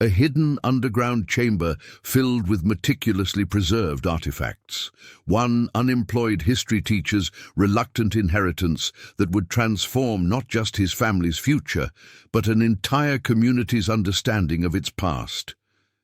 a hidden underground chamber filled with meticulously preserved artifacts, one unemployed history teacher's reluctant inheritance that would transform not just his family's future, but an entire community's understanding of its past,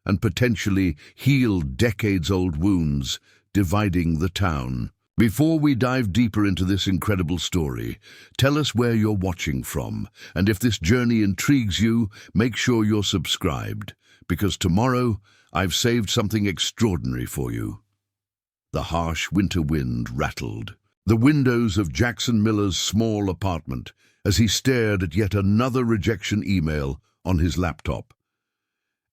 and potentially heal decades-old wounds dividing the town. Before we dive deeper into this incredible story, tell us where you're watching from, and if this journey intrigues you, make sure you're subscribed, because tomorrow I've saved something extraordinary for you. The harsh winter wind rattled the windows of Jackson Miller's small apartment as he stared at yet another rejection email on his laptop.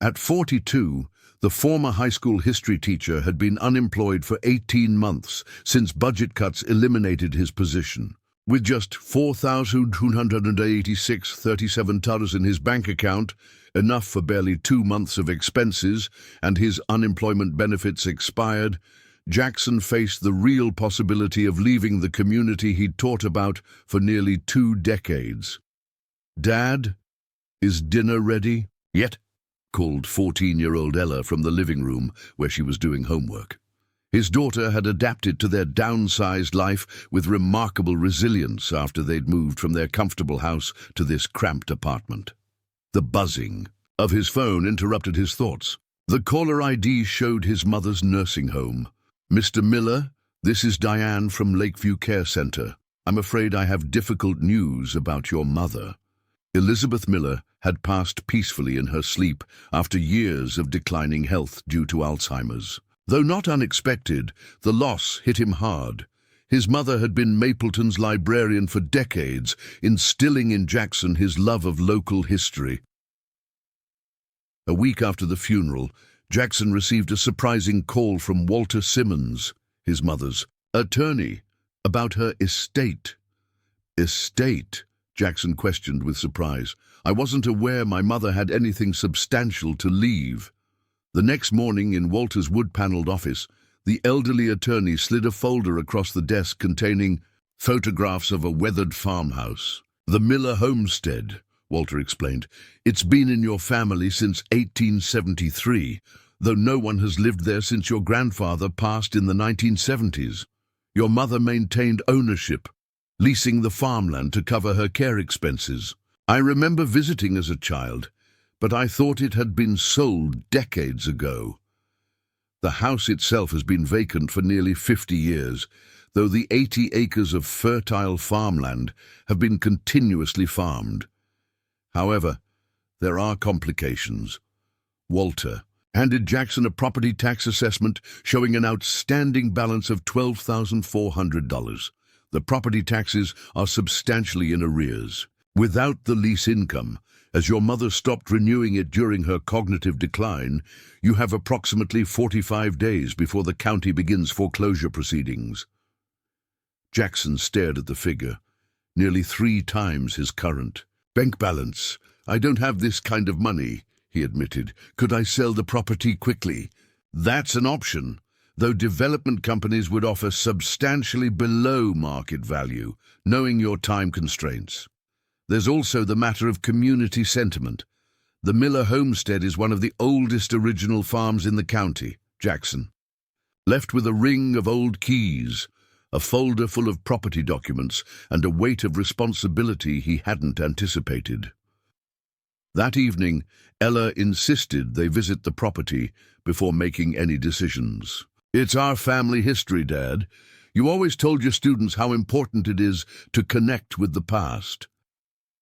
At 42, the former high school history teacher had been unemployed for 18 months since budget cuts eliminated his position. With just $4,286.37 in his bank account, enough for barely 2 months of expenses, and his unemployment benefits expired, Jackson faced the real possibility of leaving the community he'd taught about for nearly 2 decades. "Dad, is dinner ready yet?" called 14-year-old Ella from the living room where she was doing homework. His daughter had adapted to their downsized life with remarkable resilience after they'd moved from their comfortable house to this cramped apartment. The buzzing of his phone interrupted his thoughts. The caller ID showed his mother's nursing home. "Mr. Miller, this is Diane from Lakeview Care Center. I'm afraid I have difficult news about your mother." Elizabeth Miller had passed peacefully in her sleep after years of declining health due to Alzheimer's. Though not unexpected, the loss hit him hard. His mother had been Mapleton's librarian for decades, instilling in Jackson his love of local history. A week after the funeral, Jackson received a surprising call from Walter Simmons, his mother's attorney, about her estate. "Estate?" Jackson questioned with surprise. "I wasn't aware my mother had anything substantial to leave." The next morning in Walter's wood-paneled office, the elderly attorney slid a folder across the desk containing photographs of a weathered farmhouse. "The Miller homestead," Walter explained. "It's been in your family since 1873, though no one has lived there since your grandfather passed in the 1970s. Your mother maintained ownership, leasing the farmland to cover her care expenses. I remember visiting as a child, but I thought it had been sold decades ago. The house itself has been vacant for nearly 50 years, though the 80 acres of fertile farmland have been continuously farmed. However, there are complications." Walter handed Jackson a property tax assessment showing an outstanding balance of $12,400. The property taxes are substantially in arrears. Without the lease income, as your mother stopped renewing it during her cognitive decline, you have approximately 45 days before the county begins foreclosure proceedings. Jackson stared at the figure, nearly 3 times his current bank balance. "I don't have this kind of money," he admitted. "Could I sell the property quickly?" "That's an option, though development companies would offer substantially below market value, knowing your time constraints. There's also the matter of community sentiment. The Miller homestead is one of the oldest original farms in the county." Jackson left with a ring of old keys, a folder full of property documents, and a weight of responsibility he hadn't anticipated. That evening, Ella insisted they visit the property before making any decisions. "It's our family history, Dad. You always told your students how important it is to connect with the past."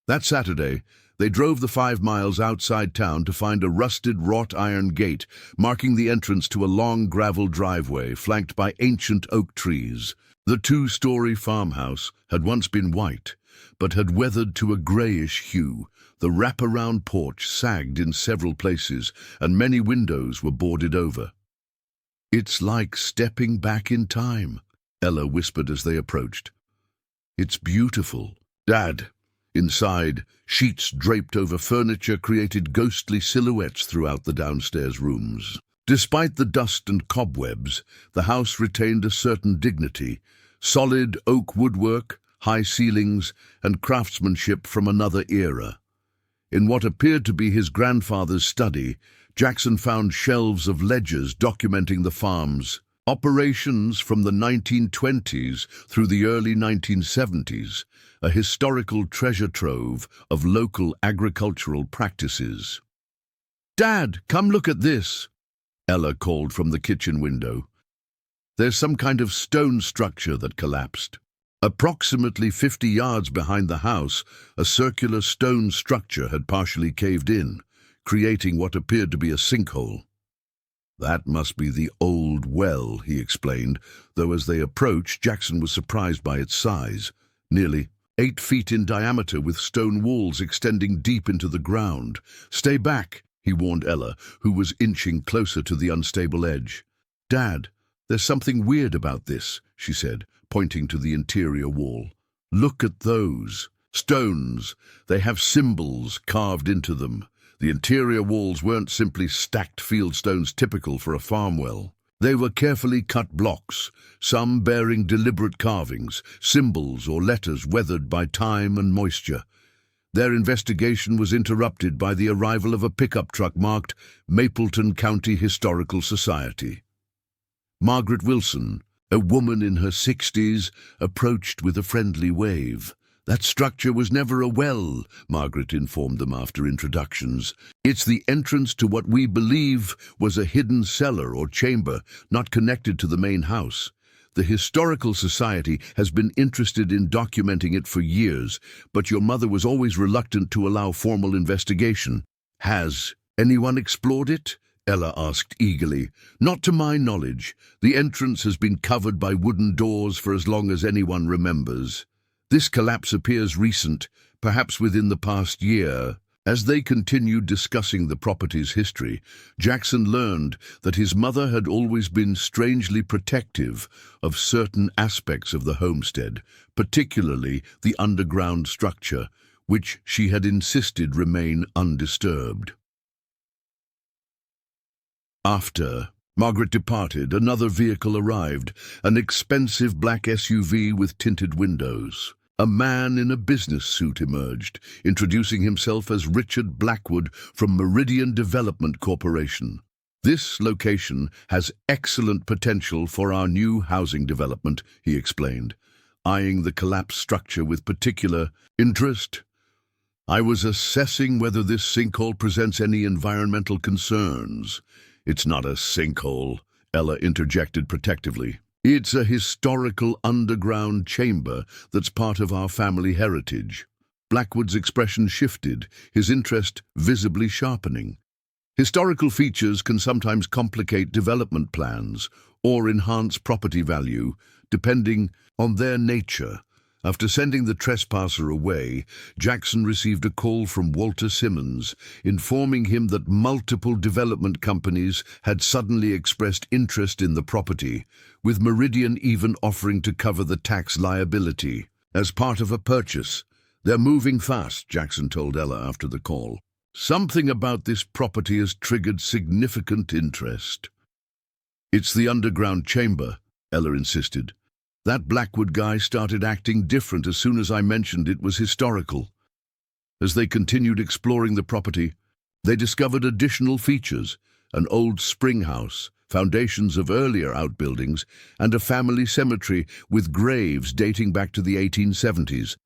That Saturday, they drove the 5 miles outside town to find a rusted wrought iron gate marking the entrance to a long gravel driveway flanked by ancient oak trees. The 2-story farmhouse had once been white, but had weathered to a grayish hue. The wraparound porch sagged in several places, and many windows were boarded over. "It's like stepping back in time," Ella whispered as they approached. "It's beautiful, Dad." Inside, sheets draped over furniture created ghostly silhouettes throughout the downstairs rooms. Despite the dust and cobwebs, the house retained a certain dignity, solid oak woodwork, high ceilings, and craftsmanship from another era. In what appeared to be his grandfather's study, Jackson found shelves of ledgers documenting the farm's operations from the 1920s through the early 1970s, a historical treasure trove of local agricultural practices. "Dad, come look at this," Ella called from the kitchen window. "There's some kind of stone structure that collapsed." Approximately 50 yards behind the house, a circular stone structure had partially caved in, creating what appeared to be a sinkhole. "That must be the old well," he explained, though as they approached, Jackson was surprised by its size. Nearly 8 feet in diameter with stone walls extending deep into the ground. "Stay back," he warned Ella, who was inching closer to the unstable edge. "Dad, there's something weird about this," she said, pointing to the interior wall. "Look at those stones. They have symbols carved into them." The interior walls weren't simply stacked field stones typical for a farm well. They were carefully cut blocks, some bearing deliberate carvings, symbols or letters weathered by time and moisture. Their investigation was interrupted by the arrival of a pickup truck marked Mapleton County Historical Society. Margaret Wilson, a woman in her 60s, approached with a friendly wave. "That structure was never a well," Margaret informed them after introductions. "It's the entrance to what we believe was a hidden cellar or chamber, not connected to the main house. The Historical Society has been interested in documenting it for years, but your mother was always reluctant to allow formal investigation." "Has anyone explored it?" Ella asked eagerly. "Not to my knowledge. The entrance has been covered by wooden doors for as long as anyone remembers. This collapse appears recent, perhaps within the past year." As they continued discussing the property's history, Jackson learned that his mother had always been strangely protective of certain aspects of the homestead, particularly the underground structure, which she had insisted remain undisturbed. After Margaret departed, another vehicle arrived, an expensive black SUV with tinted windows. A man in a business suit emerged, introducing himself as Richard Blackwood from Meridian Development Corporation. "This location has excellent potential for our new housing development," he explained, eyeing the collapsed structure with particular interest. "I was assessing whether this sinkhole presents any environmental concerns." "It's not a sinkhole," Ella interjected protectively. "It's a historical underground chamber that's part of our family heritage." Blackwood's expression shifted, his interest visibly sharpening. "Historical features can sometimes complicate development plans or enhance property value, depending on their nature." After sending the trespasser away, Jackson received a call from Walter Simmons, informing him that multiple development companies had suddenly expressed interest in the property, with Meridian even offering to cover the tax liability as part of a purchase. "They're moving fast," Jackson told Ella after the call. "Something about this property has triggered significant interest." "It's the underground chamber," Ella insisted. "That Blackwood guy started acting different as soon as I mentioned it was historical." As they continued exploring the property, they discovered additional features: an old spring house, foundations of earlier outbuildings, and a family cemetery with graves dating back to the 1870s.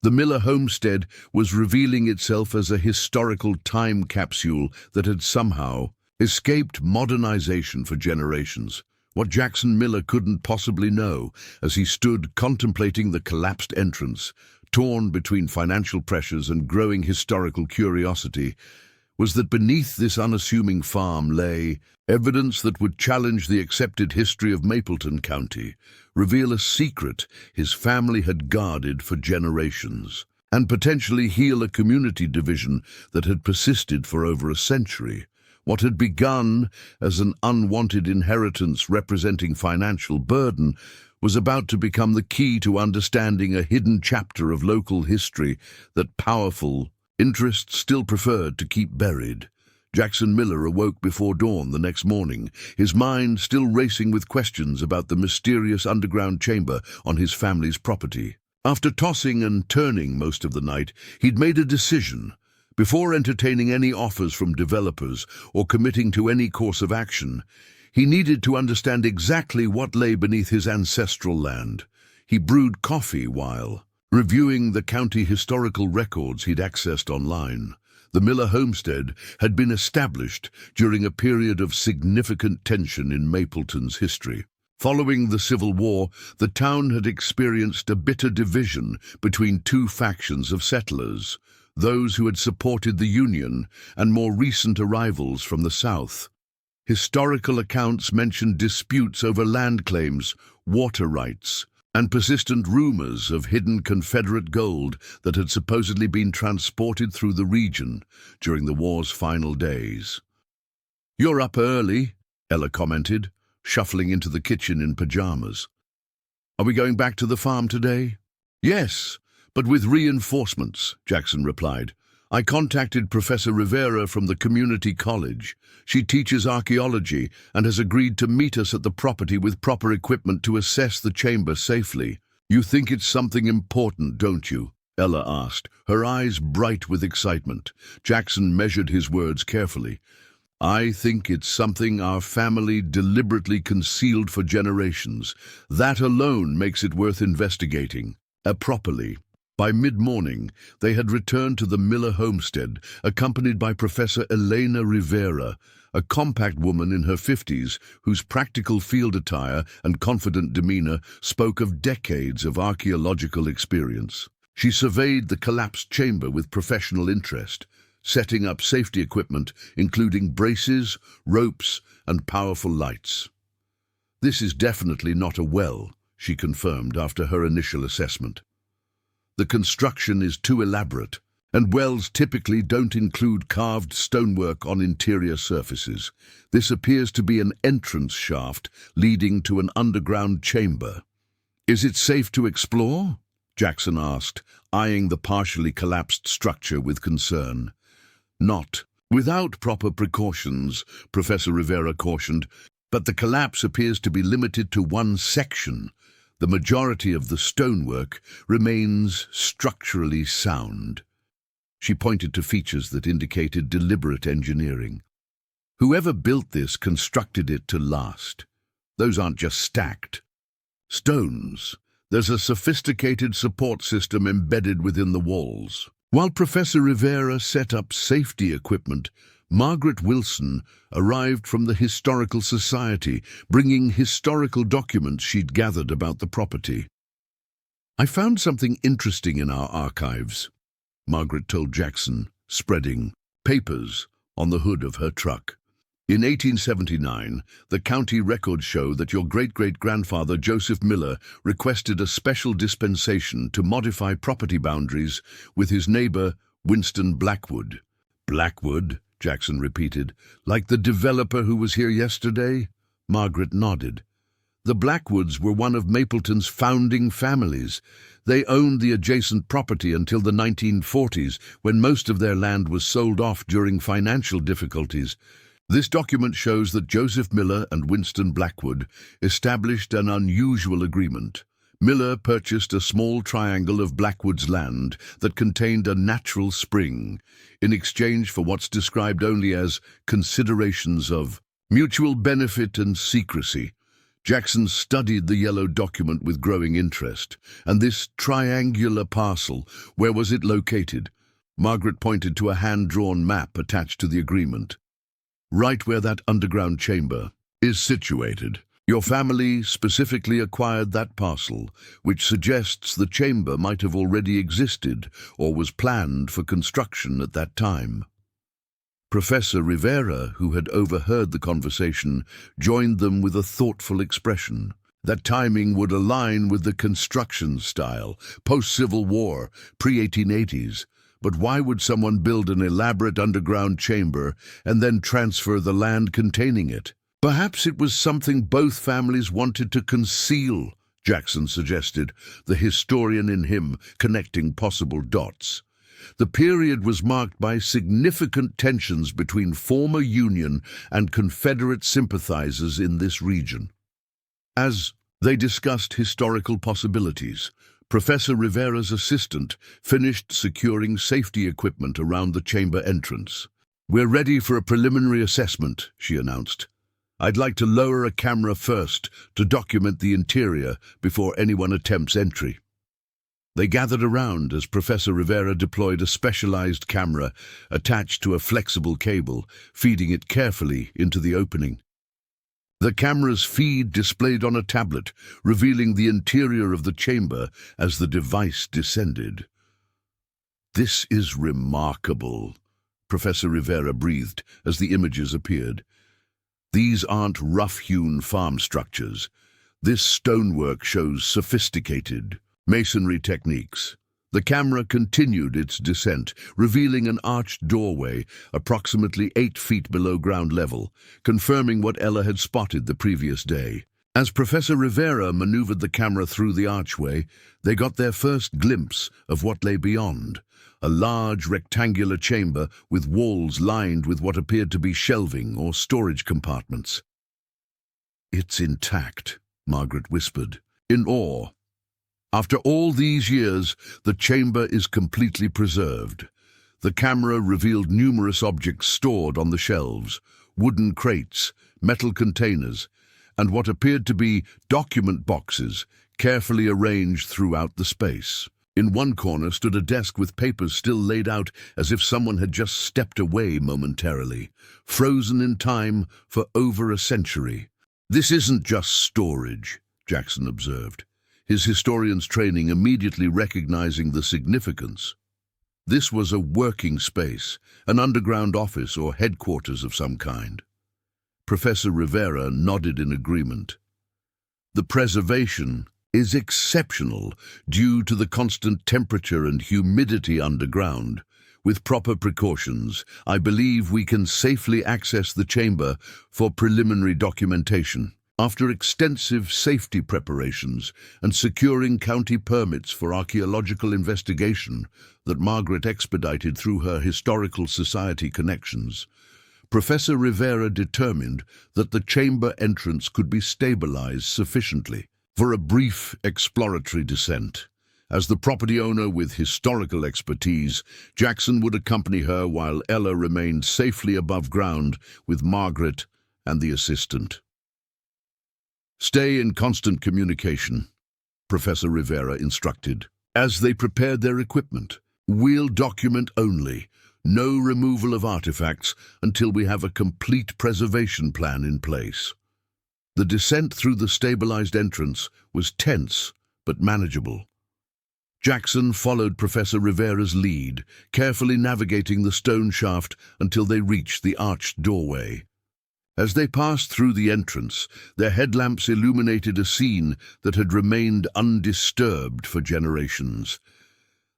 The Miller homestead was revealing itself as a historical time capsule that had somehow escaped modernization for generations. What Jackson Miller couldn't possibly know, as he stood contemplating the collapsed entrance, torn between financial pressures and growing historical curiosity, was that beneath this unassuming farm lay evidence that would challenge the accepted history of Mapleton County, reveal a secret his family had guarded for generations, and potentially heal a community division that had persisted for over a century. What had begun as an unwanted inheritance representing financial burden was about to become the key to understanding a hidden chapter of local history that powerful interests still preferred to keep buried. Jackson Miller awoke before dawn the next morning, his mind still racing with questions about the mysterious underground chamber on his family's property. After tossing and turning most of the night, he'd made a decision: Before entertaining any offers from developers or committing to any course of action, he needed to understand exactly what lay beneath his ancestral land. He brewed coffee while reviewing the county historical records he'd accessed online. The Miller homestead had been established during a period of significant tension in Mapleton's history. Following the Civil War, the town had experienced a bitter division between two factions of settlers, those who had supported the Union and more recent arrivals from the South. Historical accounts mentioned disputes over land claims, water rights, and persistent rumors of hidden Confederate gold that had supposedly been transported through the region during the war's final days. "You're up early," Ella commented, shuffling into the kitchen in pajamas. "Are we going back to the farm today?" "Yes, but with reinforcements," Jackson replied. "I contacted Professor Rivera from the community college. She teaches archaeology and has agreed to meet us at the property with proper equipment to assess the chamber safely." "You think it's something important, don't you?" Ella asked, her eyes bright with excitement. Jackson measured his words carefully. "I think it's something our family deliberately concealed for generations. That alone makes it worth investigating properly." By mid-morning, they had returned to the Miller homestead, accompanied by Professor Elena Rivera, a compact woman in her 50s whose practical field attire and confident demeanor spoke of decades of archaeological experience. She surveyed the collapsed chamber with professional interest, setting up safety equipment, including braces, ropes, and powerful lights. "This is definitely not a well," she confirmed after her initial assessment. "The construction is too elaborate, and wells typically don't include carved stonework on interior surfaces. This appears to be an entrance shaft leading to an underground chamber." "Is it safe to explore?" Jackson asked, eyeing the partially collapsed structure with concern. "Not without proper precautions," Professor Rivera cautioned, "but the collapse appears to be limited to one section. The majority of the stonework remains structurally sound." She pointed to features that indicated deliberate engineering. "Whoever built this constructed it to last. Those aren't just stacked stones. There's a sophisticated support system embedded within the walls." While Professor Rivera set up safety equipment, Margaret Wilson arrived from the Historical Society, bringing historical documents she'd gathered about the property. "I found something interesting in our archives," Margaret told Jackson, spreading papers on the hood of her truck. "In 1879, the county records show that your great-great-grandfather Joseph Miller requested a special dispensation to modify property boundaries with his neighbor Winston Blackwood." "Blackwood?" Jackson repeated. "Like the developer who was here yesterday?" Margaret nodded. "The Blackwoods were one of Mapleton's founding families. They owned the adjacent property until the 1940s, when most of their land was sold off during financial difficulties. This document shows that Joseph Miller and Winston Blackwood established an unusual agreement. Miller purchased a small triangle of Blackwood's land that contained a natural spring, in exchange for what's described only as considerations of mutual benefit and secrecy. Jackson studied the yellow document with growing interest. "And this triangular parcel, where was it located?" Margaret pointed to a hand-drawn map attached to the agreement. "Right where that underground chamber is situated. Your family specifically acquired that parcel, which suggests the chamber might have already existed or was planned for construction at that time." Professor Rivera, who had overheard the conversation, joined them with a thoughtful expression. "That timing would align with the construction style, post-Civil War, pre-1880s. But why would someone build an elaborate underground chamber and then transfer the land containing it?" "Perhaps it was something both families wanted to conceal," Jackson suggested, the historian in him connecting possible dots. The period was marked by significant tensions between former Union and Confederate sympathizers in this region. As they discussed historical possibilities, Professor Rivera's assistant finished securing safety equipment around the chamber entrance. "We're ready for a preliminary assessment," she announced. "I'd like to lower a camera first to document the interior before anyone attempts entry." They gathered around as Professor Rivera deployed a specialized camera attached to a flexible cable, feeding it carefully into the opening. The camera's feed displayed on a tablet, revealing the interior of the chamber as the device descended. "This is remarkable," Professor Rivera breathed as the images appeared. "These aren't rough-hewn farm structures. This stonework shows sophisticated masonry techniques." The camera continued its descent, revealing an arched doorway approximately 8 feet below ground level, confirming what Ella had spotted the previous day. As Professor Rivera maneuvered the camera through the archway, they got their first glimpse of what lay beyond, a large rectangular chamber with walls lined with what appeared to be shelving or storage compartments. "It's intact," Margaret whispered, in awe. "After all these years, the chamber is completely preserved." The camera revealed numerous objects stored on the shelves, wooden crates, metal containers, and what appeared to be document boxes, carefully arranged throughout the space. In one corner stood a desk with papers still laid out as if someone had just stepped away momentarily, frozen in time for over a century. "This isn't just storage," Jackson observed, his historian's training immediately recognizing the significance. This was a working space, an underground office or headquarters of some kind. Professor Rivera nodded in agreement. "The preservation is exceptional due to the constant temperature and humidity underground. With proper precautions, I believe we can safely access the chamber for preliminary documentation." After extensive safety preparations and securing county permits for archaeological investigation that Margaret expedited through her historical society connections, Professor Rivera determined that the chamber entrance could be stabilized sufficiently for a brief exploratory descent. As the property owner with historical expertise, Jackson would accompany her while Ella remained safely above ground with Margaret and the assistant. "Stay in constant communication," Professor Rivera instructed. As they prepared their equipment, "We'll document only, no removal of artifacts until we have a complete preservation plan in place." The descent through the stabilized entrance was tense but manageable. Jackson followed Professor Rivera's lead, carefully navigating the stone shaft until they reached the arched doorway. As they passed through the entrance, their headlamps illuminated a scene that had remained undisturbed for generations.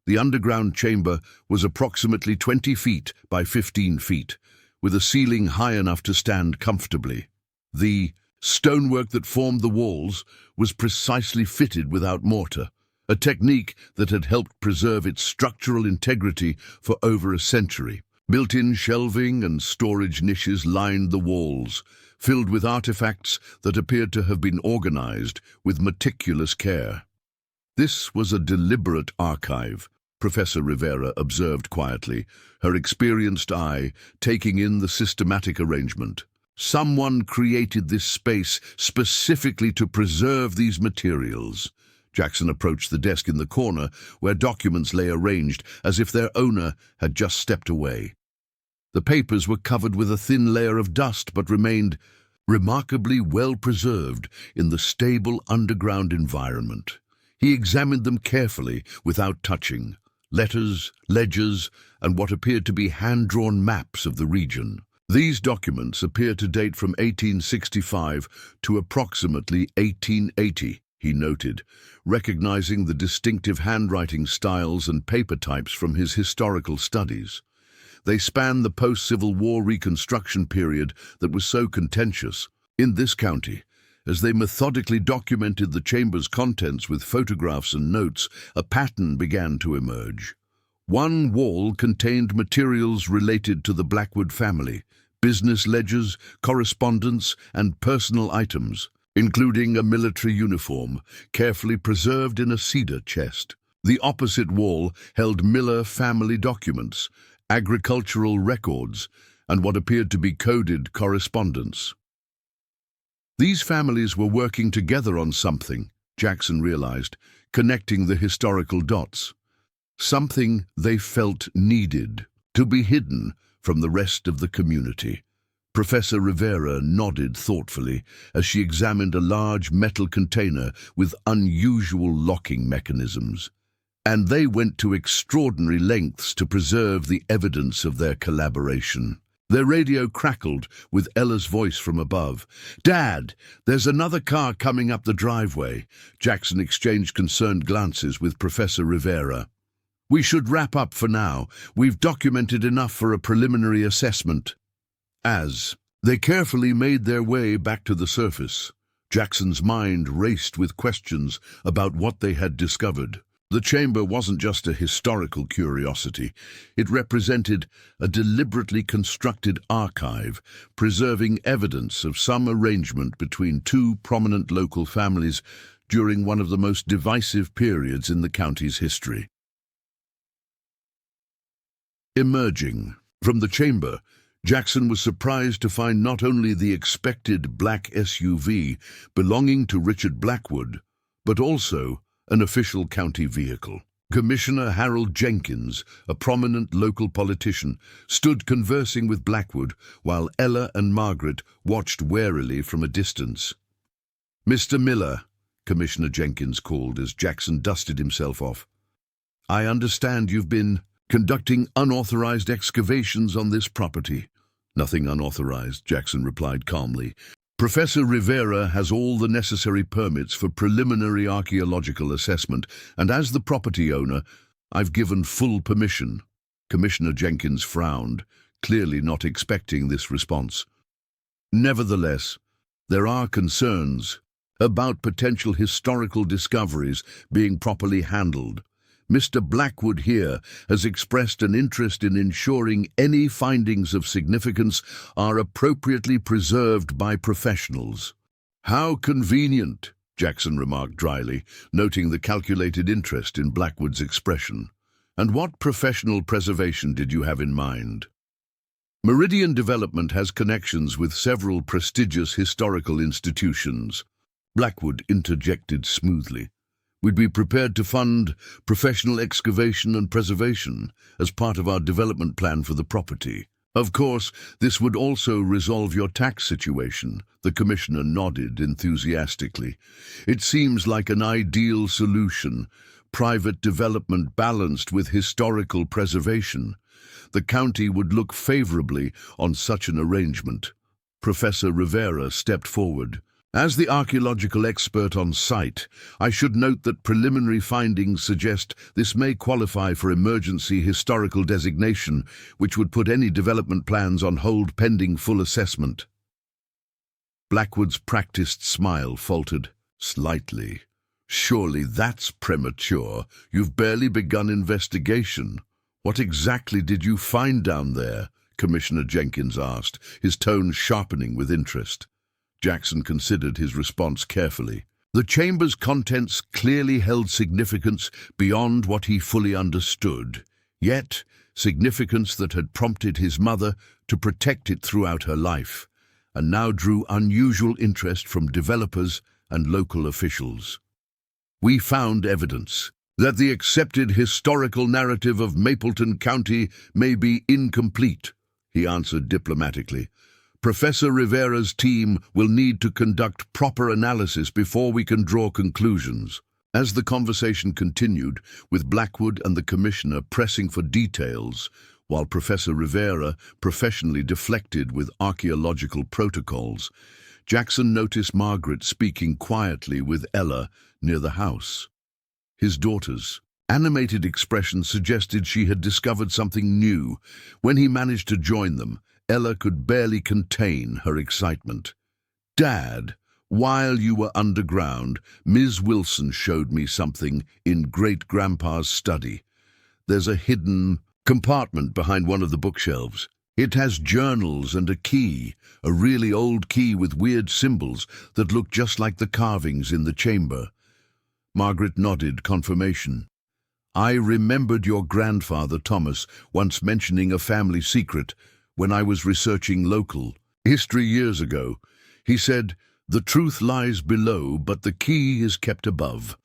The underground chamber was approximately 20 feet by 15 feet, with a ceiling high enough to stand comfortably. The stonework that formed the walls was precisely fitted without mortar, a technique that had helped preserve its structural integrity for over a century. Built-in shelving and storage niches lined the walls, filled with artifacts that appeared to have been organized with meticulous care. "This was a deliberate archive," Professor Rivera observed quietly, her experienced eye taking in the systematic arrangement. "Someone created this space specifically to preserve these materials." Jackson approached the desk in the corner where documents lay arranged as if their owner had just stepped away. The papers were covered with a thin layer of dust but remained remarkably well preserved in the stable underground environment. He examined them carefully without touching. Letters, ledgers, and what appeared to be hand-drawn maps of the region. These documents appear to date from 1865 to approximately 1880, he noted, recognizing the distinctive handwriting styles and paper types from his historical studies. They span the post-Civil War Reconstruction period that was so contentious. In this county, as they methodically documented the chamber's contents with photographs and notes, a pattern began to emerge. One wall contained materials related to the Blackwood family, business ledgers, correspondence, and personal items. including a military uniform carefully preserved in a cedar chest. The opposite wall held Miller family documents, agricultural records, and what appeared to be coded correspondence. These families were working together on something, Jackson realized, connecting the historical dots. Something they felt needed to be hidden from the rest of the community. Professor Rivera nodded thoughtfully as she examined a large metal container with unusual locking mechanisms. And they went to extraordinary lengths to preserve the evidence of their collaboration. Their radio crackled with Ella's voice from above. "Dad, there's another car coming up the driveway." Jackson exchanged concerned glances with Professor Rivera. "We should wrap up for now. We've documented enough for a preliminary assessment." As they carefully made their way back to the surface, Jackson's mind raced with questions about what they had discovered. The chamber wasn't just a historical curiosity. It represented a deliberately constructed archive, preserving evidence of some arrangement between two prominent local families during one of the most divisive periods in the county's history. Emerging from the chamber, Jackson was surprised to find not only the expected black SUV belonging to Richard Blackwood, but also an official county vehicle. Commissioner Harold Jenkins, a prominent local politician, stood conversing with Blackwood while Ella and Margaret watched warily from a distance. "Mr. Miller," Commissioner Jenkins called as Jackson dusted himself off. "I understand you've been conducting unauthorized excavations on this property." "Nothing unauthorized," Jackson replied calmly. "Professor Rivera has all the necessary permits for preliminary archaeological assessment, and as the property owner, I've given full permission." Commissioner Jenkins frowned, clearly not expecting this response. "Nevertheless, there are concerns about potential historical discoveries being properly handled. Mr. Blackwood here has expressed an interest in ensuring any findings of significance are appropriately preserved by professionals." "How convenient," Jackson remarked dryly, noting the calculated interest in Blackwood's expression. "And what professional preservation did you have in mind?" "Meridian Development has connections with several prestigious historical institutions," Blackwood interjected smoothly. "We'd be prepared to fund professional excavation and preservation as part of our development plan for the property. Of course, this would also resolve your tax situation." The commissioner nodded enthusiastically. "It seems like an ideal solution, private development balanced with historical preservation. The county would look favorably on such an arrangement." Professor Rivera stepped forward. "As the archaeological expert on site, I should note that preliminary findings suggest this may qualify for emergency historical designation, which would put any development plans on hold pending full assessment." Blackwood's practiced smile faltered slightly. "Surely that's premature. You've barely begun investigation. What exactly did you find down there?" Commissioner Jenkins asked, his tone sharpening with interest. Jackson considered his response carefully. The chamber's contents clearly held significance beyond what he fully understood, yet significance that had prompted his mother to protect it throughout her life, and now drew unusual interest from developers and local officials. "We found evidence that the accepted historical narrative of Mapleton County may be incomplete," he answered diplomatically. "Professor Rivera's team will need to conduct proper analysis before we can draw conclusions." As the conversation continued, with Blackwood and the commissioner pressing for details, while Professor Rivera professionally deflected with archaeological protocols, Jackson noticed Margaret speaking quietly with Ella near the house. His daughter's animated expression suggested she had discovered something new. When he managed to join them, Ella could barely contain her excitement. "Dad, while you were underground, Ms. Wilson showed me something in Great-Grandpa's study. There's a hidden compartment behind one of the bookshelves." It has journals and a key, a really old key with weird symbols that look just like the carvings in the chamber. Margaret nodded confirmation. I remembered your grandfather, Thomas, once mentioning a family secret when I was researching local history years ago. He said, "The truth lies below, but the key is kept above."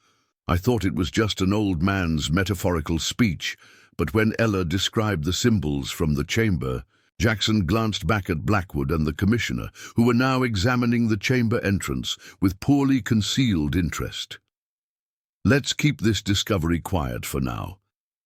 I thought it was just an old man's metaphorical speech, but when Ella described the symbols from the chamber, Jackson glanced back at Blackwood and the commissioner, who were now examining the chamber entrance with poorly concealed interest. Let's keep this discovery quiet for now.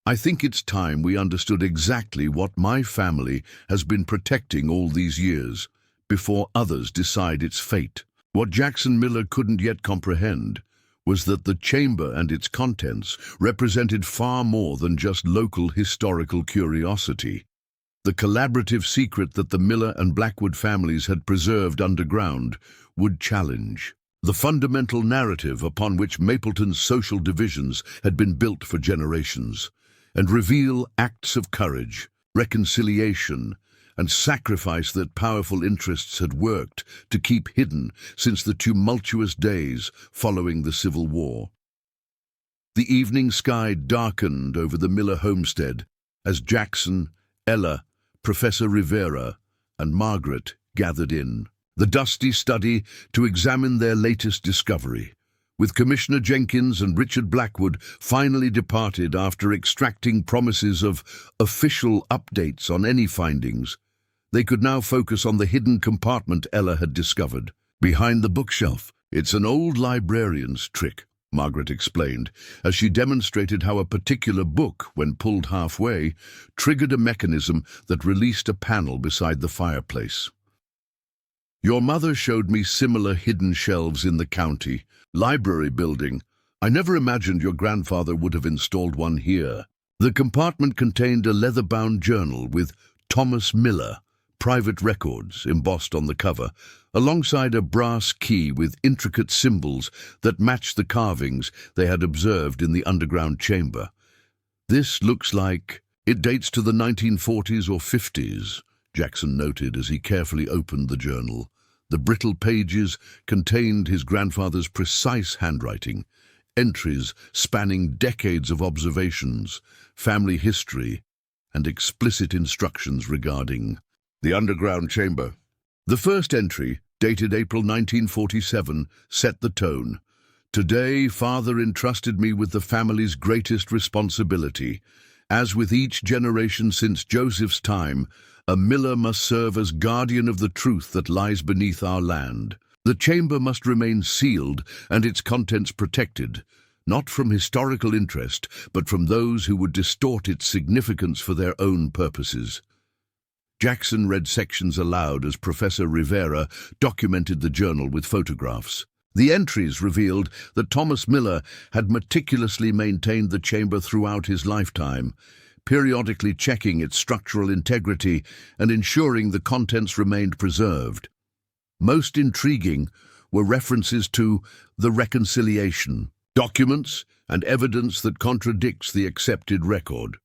I think it's time we understood exactly what my family has been protecting all these years, before others decide its fate. What Jackson Miller couldn't yet comprehend was that the chamber and its contents represented far more than just local historical curiosity. The collaborative secret that the Miller and Blackwood families had preserved underground would challenge the fundamental narrative upon which Mapleton's social divisions had been built for generations, and reveal acts of courage, reconciliation, and sacrifice that powerful interests had worked to keep hidden since the tumultuous days following the Civil War. The evening sky darkened over the Miller homestead as Jackson, Ella, Professor Rivera, and Margaret gathered in the dusty study to examine their latest discovery, with Commissioner Jenkins and Richard Blackwood finally departed after extracting promises of official updates on any findings. They could now focus on the hidden compartment Ella had discovered. Behind the bookshelf, it's an old librarian's trick, Margaret explained, as she demonstrated how a particular book, when pulled halfway, triggered a mechanism that released a panel beside the fireplace. Your mother showed me similar hidden shelves in the county library building. I never imagined your grandfather would have installed one here. The compartment contained a leather-bound journal with Thomas Miller, private records, embossed on the cover, alongside a brass key with intricate symbols that matched the carvings they had observed in the underground chamber. This looks like it dates to the 1940s or 50s, Jackson noted as he carefully opened the journal. The brittle pages contained his grandfather's precise handwriting, entries spanning decades of observations, family history, and explicit instructions regarding the underground chamber. The first entry, dated April 1947, set the tone. Today, Father entrusted me with the family's greatest responsibility. As with each generation since Joseph's time, a Miller must serve as guardian of the truth that lies beneath our land. The chamber must remain sealed and its contents protected, not from historical interest, but from those who would distort its significance for their own purposes. Jackson read sections aloud as Professor Rivera documented the journal with photographs. The entries revealed that Thomas Miller had meticulously maintained the chamber throughout his lifetime, periodically checking its structural integrity and ensuring the contents remained preserved. Most intriguing were references to the reconciliation, documents and evidence that contradicts the accepted record.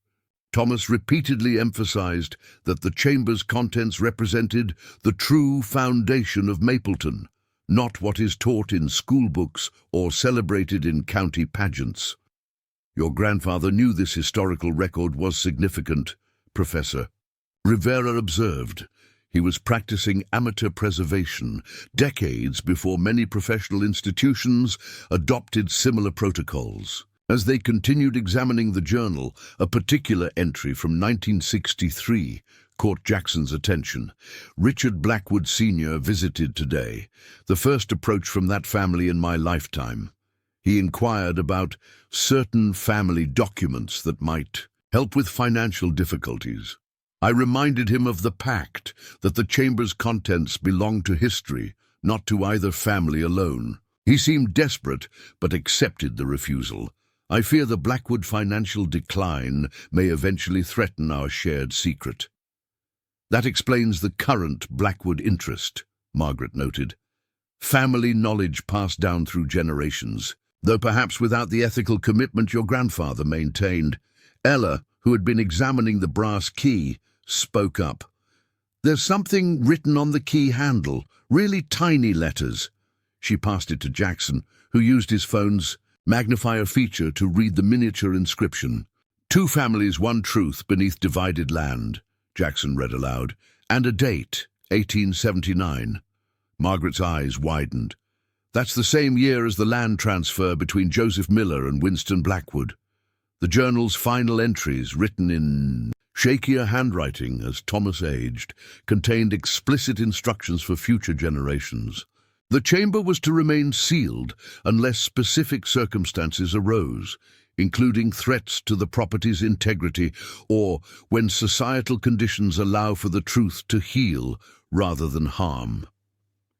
Thomas repeatedly emphasized that the chamber's contents represented the true foundation of Mapleton, not what is taught in schoolbooks or celebrated in county pageants. Your grandfather knew this historical record was significant, Professor Rivera observed. He was practicing amateur preservation decades before many professional institutions adopted similar protocols. As they continued examining the journal, a particular entry from 1963 caught Jackson's attention. Richard Blackwood Sr. visited today, the first approach from that family in my lifetime. He inquired about certain family documents that might help with financial difficulties. I reminded him of the pact, that the chamber's contents belonged to history, not to either family alone. He seemed desperate, but accepted the refusal. I fear the Blackwood financial decline may eventually threaten our shared secret. That explains the current Blackwood interest, Margaret noted. Family knowledge passed down through generations, though perhaps without the ethical commitment your grandfather maintained. Ella, who had been examining the brass key, spoke up. There's something written on the key handle, really tiny letters. She passed it to Jackson, who used his phone's magnifier feature to read the miniature inscription. "Two families, one truth beneath divided land," Jackson read aloud, "and a date, 1879. Margaret's eyes widened. That's the same year as the land transfer between Joseph Miller and Winston Blackwood. The journal's final entries, written in shakier handwriting as Thomas aged, contained explicit instructions for future generations. The chamber was to remain sealed unless specific circumstances arose, including threats to the property's integrity or when societal conditions allow for the truth to heal rather than harm.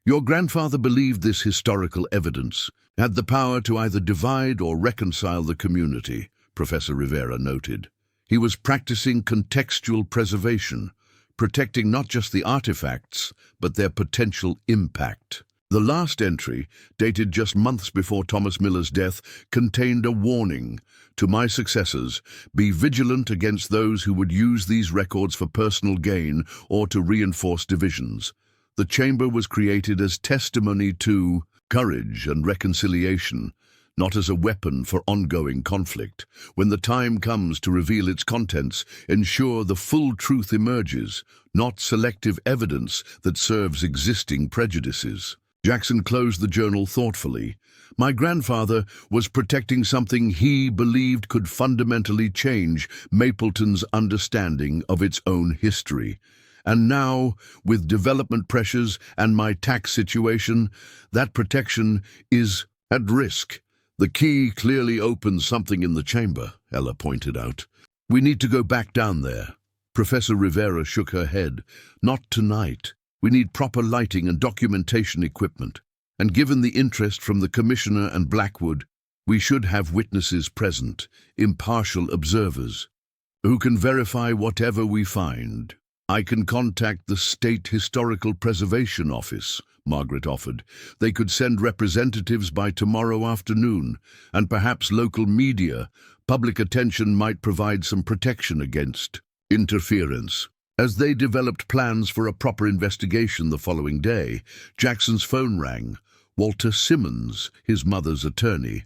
Your grandfather believed this historical evidence had the power to either divide or reconcile the community, Professor Rivera noted. He was practicing contextual preservation, protecting not just the artifacts, but their potential impact. The last entry, dated just months before Thomas Miller's death, contained a warning. "To my successors, be vigilant against those who would use these records for personal gain or to reinforce divisions." The chamber was created as testimony to courage and reconciliation, not as a weapon for ongoing conflict. When the time comes to reveal its contents, ensure the full truth emerges, not selective evidence that serves existing prejudices. Jackson closed the journal thoughtfully. "My grandfather was protecting something he believed could fundamentally change Mapleton's understanding of its own history. And now, with development pressures and my tax situation, that protection is at risk." "The key clearly opens something in the chamber," Ella pointed out. "We need to go back down there." Professor Rivera shook her head. "Not tonight. We need proper lighting and documentation equipment. And given the interest from the Commissioner and Blackwood, we should have witnesses present, impartial observers, who can verify whatever we find." "I can contact the State Historical Preservation Office," Margaret offered. "They could send representatives by tomorrow afternoon, and perhaps local media. Public attention might provide some protection against interference." As they developed plans for a proper investigation the following day, Jackson's phone rang. Walter Simmons, his mother's attorney.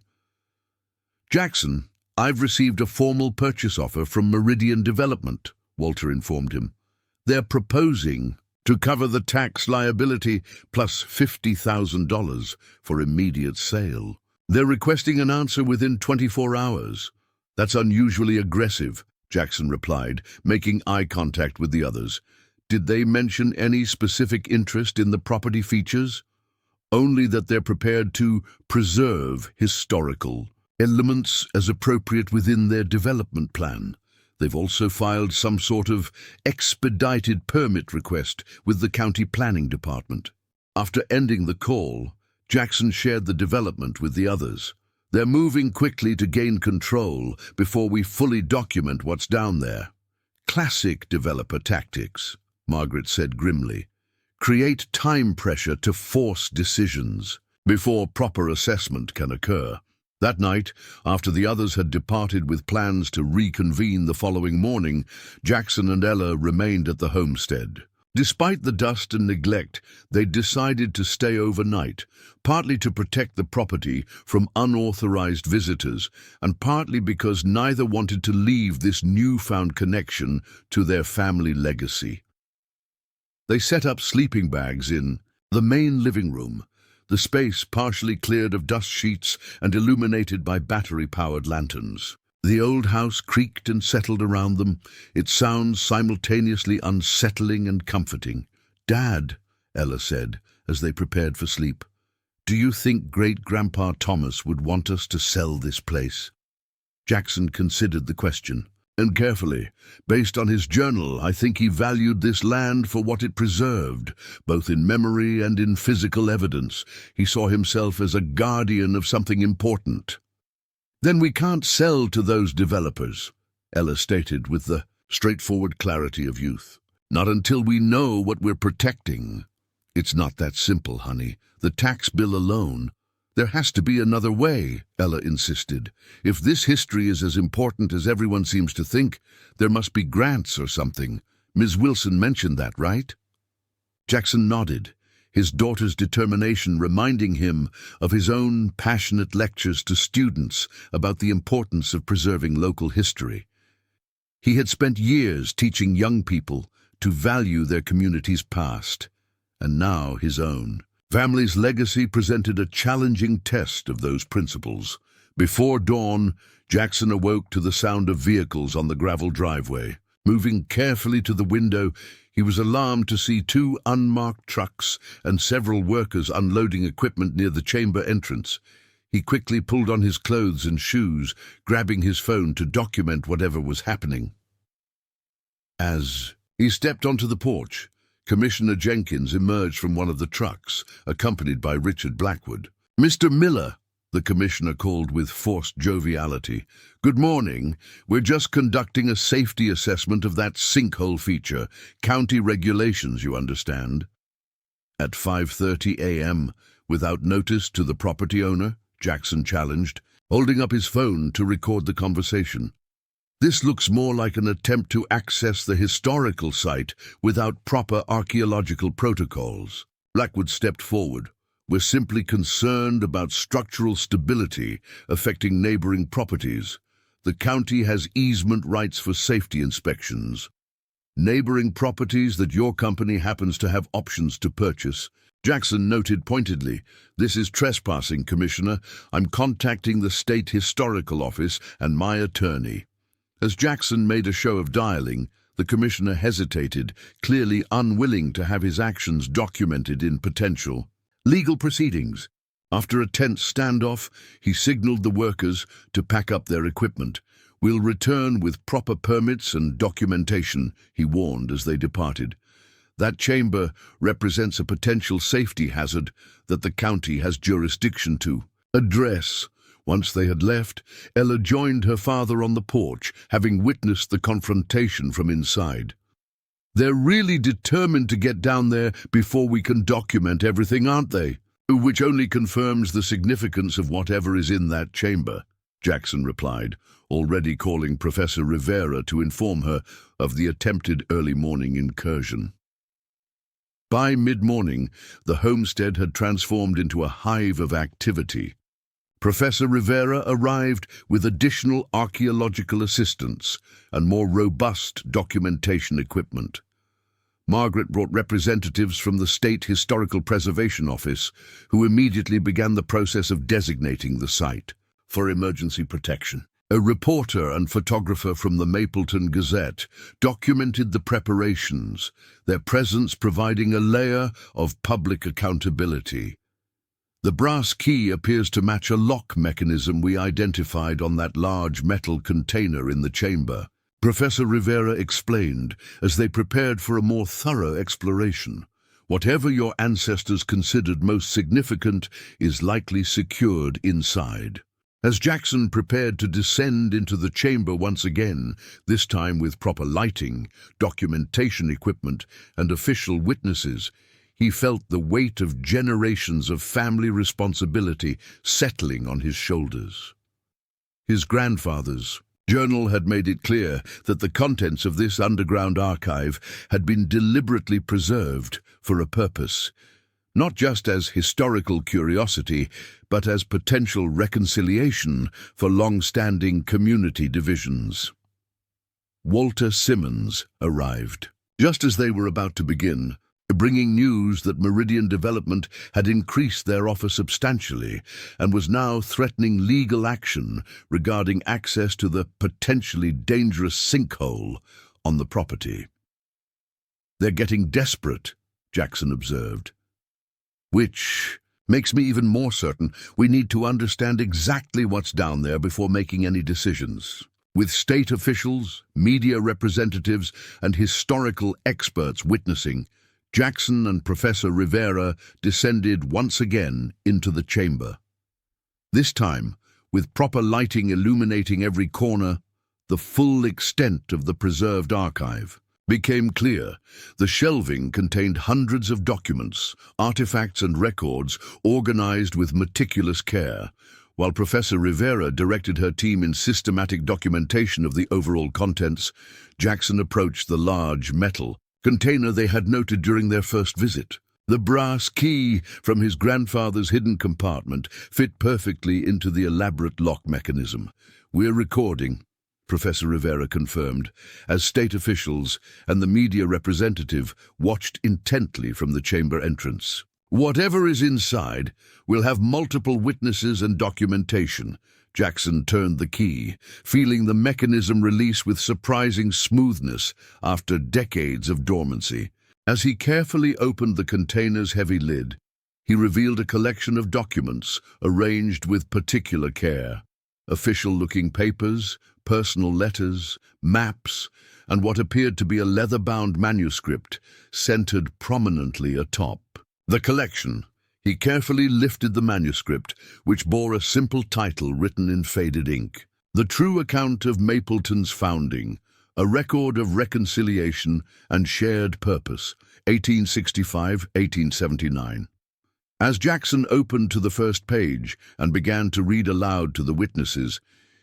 "Jackson, I've received a formal purchase offer from Meridian Development," Walter informed him. "They're proposing to cover the tax liability plus $50,000 for immediate sale. They're requesting an answer within 24 hours. "That's unusually aggressive," Jackson replied, making eye contact with the others. "Did they mention any specific interest in the property features?" "Only that they're prepared to preserve historical elements as appropriate within their development plan. They've also filed some sort of expedited permit request with the county planning department." After ending the call, Jackson shared the development with the others. "They're moving quickly to gain control before we fully document what's down there." "Classic developer tactics," Margaret said grimly. "Create time pressure to force decisions before proper assessment can occur." That night, after the others had departed with plans to reconvene the following morning, Jackson and Ella remained at the homestead. Despite the dust and neglect, they decided to stay overnight, partly to protect the property from unauthorized visitors, and partly because neither wanted to leave this newfound connection to their family legacy. They set up sleeping bags in the main living room, the space partially cleared of dust sheets and illuminated by battery-powered lanterns. The old house creaked and settled around them, its sounds simultaneously unsettling and comforting. "Dad," Ella said, as they prepared for sleep, "do you think Great-Grandpa Thomas would want us to sell this place?" Jackson considered the question. "And carefully. Based on his journal, I think he valued this land for what it preserved, both in memory and in physical evidence. He saw himself as a guardian of something important." "Then we can't sell to those developers," Ella stated with the straightforward clarity of youth. "Not until we know what we're protecting." "It's not that simple, honey. The tax bill alone." "There has to be another way," Ella insisted. "If this history is as important as everyone seems to think, there must be grants or something. Ms. Wilson mentioned that, right?" Jackson nodded, his daughter's determination reminding him of his own passionate lectures to students about the importance of preserving local history. He had spent years teaching young people to value their community's past, and now his own. Family's legacy presented a challenging test of those principles. Before dawn, Jackson awoke to the sound of vehicles on the gravel driveway. Moving carefully to the window, he was alarmed to see two unmarked trucks and several workers unloading equipment near the chamber entrance. He quickly pulled on his clothes and shoes, grabbing his phone to document whatever was happening. As he stepped onto the porch, Commissioner Jenkins emerged from one of the trucks, accompanied by Richard Blackwood. "Mr. Miller," the commissioner called with forced joviality. "Good morning. We're just conducting a safety assessment of that sinkhole feature. County regulations, you understand." At 5:30 a.m., without notice to the property owner, Jackson challenged, holding up his phone to record the conversation. "This looks more like an attempt to access the historical site without proper archaeological protocols." Blackwood stepped forward. "We're simply concerned about structural stability affecting neighboring properties. The county has easement rights for safety inspections. Neighboring properties that your company happens to have options to purchase." Jackson noted pointedly, "This is trespassing, Commissioner. I'm contacting the State Historical Office and my attorney." As Jackson made a show of dialing, the commissioner hesitated, clearly unwilling to have his actions documented in potential legal proceedings. After a tense standoff, he signaled the workers to pack up their equipment. "We'll return with proper permits and documentation," he warned as they departed. "That chamber represents a potential safety hazard that the county has jurisdiction to address." Once they had left, Ella joined her father on the porch, having witnessed the confrontation from inside. "They're really determined to get down there before we can document everything, aren't they?" "Which only confirms the significance of whatever is in that chamber," Jackson replied, already calling Professor Rivera to inform her of the attempted early morning incursion. By mid-morning, the homestead had transformed into a hive of activity. Professor Rivera arrived with additional archaeological assistance and more robust documentation equipment. Margaret brought representatives from the State Historical Preservation Office, who immediately began the process of designating the site for emergency protection. A reporter and photographer from the Mapleton Gazette documented the preparations, their presence providing a layer of public accountability. The brass key appears to match a lock mechanism we identified on that large metal container in the chamber, Professor Rivera explained as they prepared for a more thorough exploration. Whatever your ancestors considered most significant is likely secured inside. As Jackson prepared to descend into the chamber once again, this time with proper lighting, documentation equipment, and official witnesses, he felt the weight of generations of family responsibility settling on his shoulders. His grandfather's journal had made it clear that the contents of this underground archive had been deliberately preserved for a purpose, not just as historical curiosity, but as potential reconciliation for long-standing community divisions. Walter Simmons arrived. Just as they were about to begin, bringing news that Meridian Development had increased their offer substantially and was now threatening legal action regarding access to the potentially dangerous sinkhole on the property. "They're getting desperate," Jackson observed. "Which makes me even more certain we need to understand exactly what's down there before making any decisions." With state officials, media representatives, and historical experts witnessing, Jackson and Professor Rivera descended once again into the chamber. This time, with proper lighting illuminating every corner, the full extent of the preserved archive became clear. The shelving contained hundreds of documents, artifacts and records organized with meticulous care. While Professor Rivera directed her team in systematic documentation of the overall contents, Jackson approached the large metal container they had noted during their first visit. The brass key from his grandfather's hidden compartment fit perfectly into the elaborate lock mechanism. "We're recording," Professor Rivera confirmed, as state officials and the media representative watched intently from the chamber entrance. "Whatever is inside will have multiple witnesses and documentation." Jackson turned the key, feeling the mechanism release with surprising smoothness after decades of dormancy. As he carefully opened the container's heavy lid, he revealed a collection of documents arranged with particular care. Official-looking papers, personal letters, maps, and what appeared to be a leather-bound manuscript centered prominently atop. The collection. He carefully lifted the manuscript, which bore a simple title written in faded ink. "The True Account of Mapleton's Founding, a Record of Reconciliation and Shared Purpose, 1865-1879. As Jackson opened to the first page and began to read aloud to the witnesses,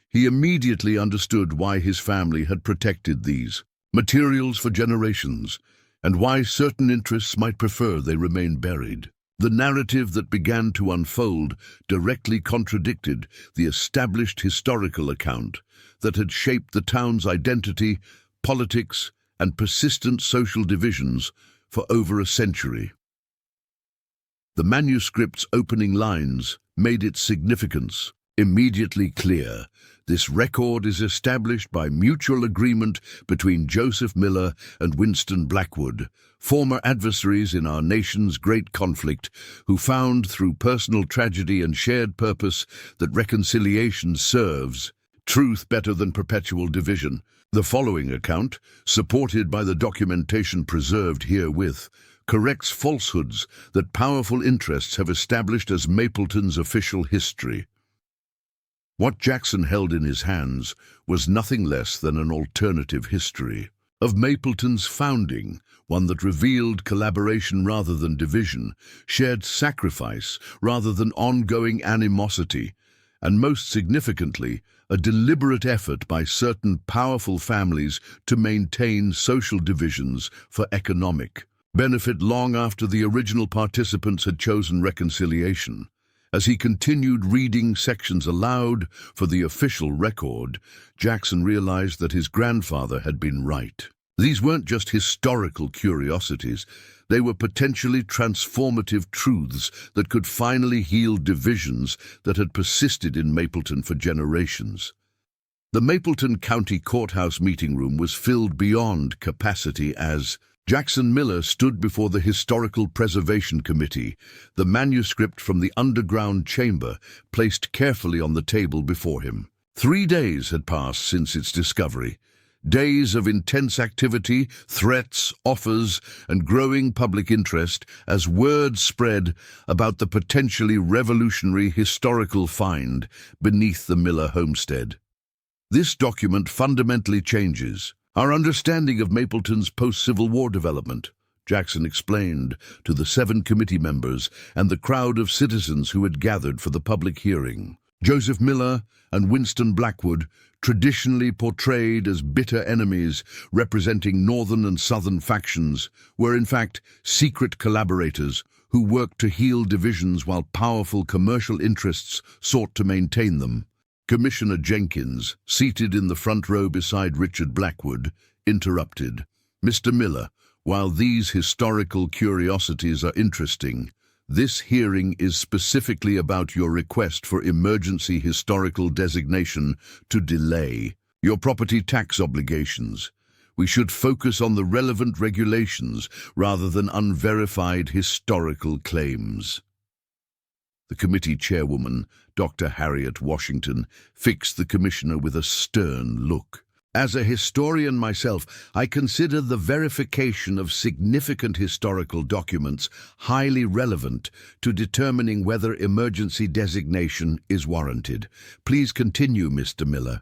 he immediately understood why his family had protected these materials for generations, and why certain interests might prefer they remain buried. The narrative that began to unfold directly contradicted the established historical account that had shaped the town's identity, politics, and persistent social divisions for over a century. The manuscript's opening lines made its significance immediately clear. This record is established by mutual agreement between Joseph Miller and Winston Blackwood, former adversaries in our nation's great conflict, who found through personal tragedy and shared purpose that reconciliation serves truth better than perpetual division. The following account, supported by the documentation preserved herewith, corrects falsehoods that powerful interests have established as Mapleton's official history. What Jackson held in his hands was nothing less than an alternative history of Mapleton's founding, one that revealed collaboration rather than division, shared sacrifice rather than ongoing animosity, and most significantly, a deliberate effort by certain powerful families to maintain social divisions for economic benefit long after the original participants had chosen reconciliation. As he continued reading sections aloud for the official record, Jackson realized that his grandfather had been right. These weren't just historical curiosities, they were potentially transformative truths that could finally heal divisions that had persisted in Mapleton for generations. The Mapleton County Courthouse meeting room was filled beyond capacity as Jackson Miller stood before the Historical Preservation Committee, the manuscript from the underground chamber placed carefully on the table before him. 3 days had passed since its discovery. Days of intense activity, threats, offers, and growing public interest as word spread about the potentially revolutionary historical find beneath the Miller homestead. This document fundamentally changes our understanding of Mapleton's post-Civil War development, Jackson explained to the 7 committee members and the crowd of citizens who had gathered for the public hearing. Joseph Miller and Winston Blackwood, traditionally portrayed as bitter enemies representing northern and southern factions, were in fact secret collaborators who worked to heal divisions while powerful commercial interests sought to maintain them. Commissioner Jenkins, seated in the front row beside Richard Blackwood, interrupted. "Mr. Miller, while these historical curiosities are interesting, this hearing is specifically about your request for emergency historical designation to delay your property tax obligations. We should focus on the relevant regulations rather than unverified historical claims." The committee chairwoman, Dr. Harriet Washington, fixed the commissioner with a stern look. "As a historian myself, I consider the verification of significant historical documents highly relevant to determining whether emergency designation is warranted. Please continue, Mr. Miller."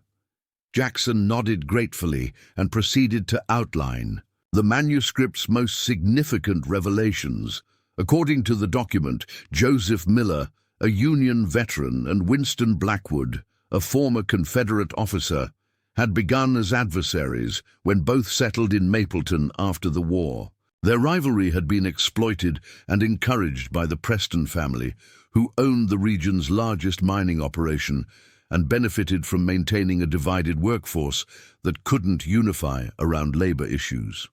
Jackson nodded gratefully and proceeded to outline the manuscript's most significant revelations. According to the document, Joseph Miller, a Union veteran, and Winston Blackwood, a former Confederate officer, had begun as adversaries when both settled in Mapleton after the war. Their rivalry had been exploited and encouraged by the Preston family, who owned the region's largest mining operation and benefited from maintaining a divided workforce that couldn't unify around labor issues.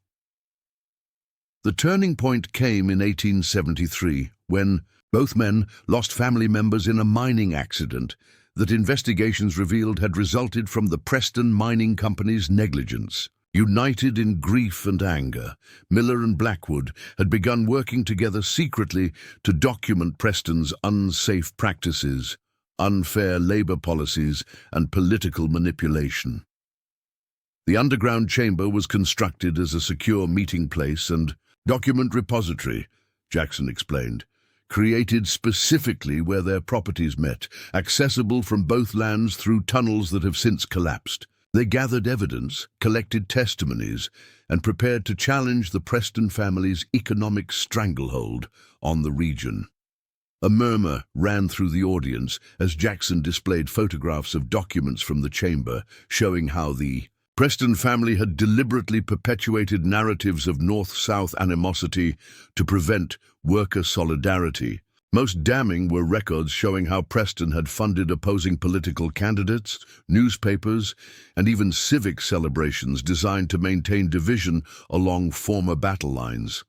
The turning point came in 1873 when both men lost family members in a mining accident that investigations revealed had resulted from the Preston Mining Company's negligence. United in grief and anger, Miller and Blackwood had begun working together secretly to document Preston's unsafe practices, unfair labor policies, and political manipulation. The underground chamber was constructed as a secure meeting place and document repository, Jackson explained, created specifically where their properties met, accessible from both lands through tunnels that have since collapsed. They gathered evidence, collected testimonies, and prepared to challenge the Preston family's economic stranglehold on the region. A murmur ran through the audience as Jackson displayed photographs of documents from the chamber showing how the Preston family had deliberately perpetuated narratives of North-South animosity to prevent worker solidarity. Most damning were records showing how Preston had funded opposing political candidates, newspapers, and even civic celebrations designed to maintain division along former battle lines.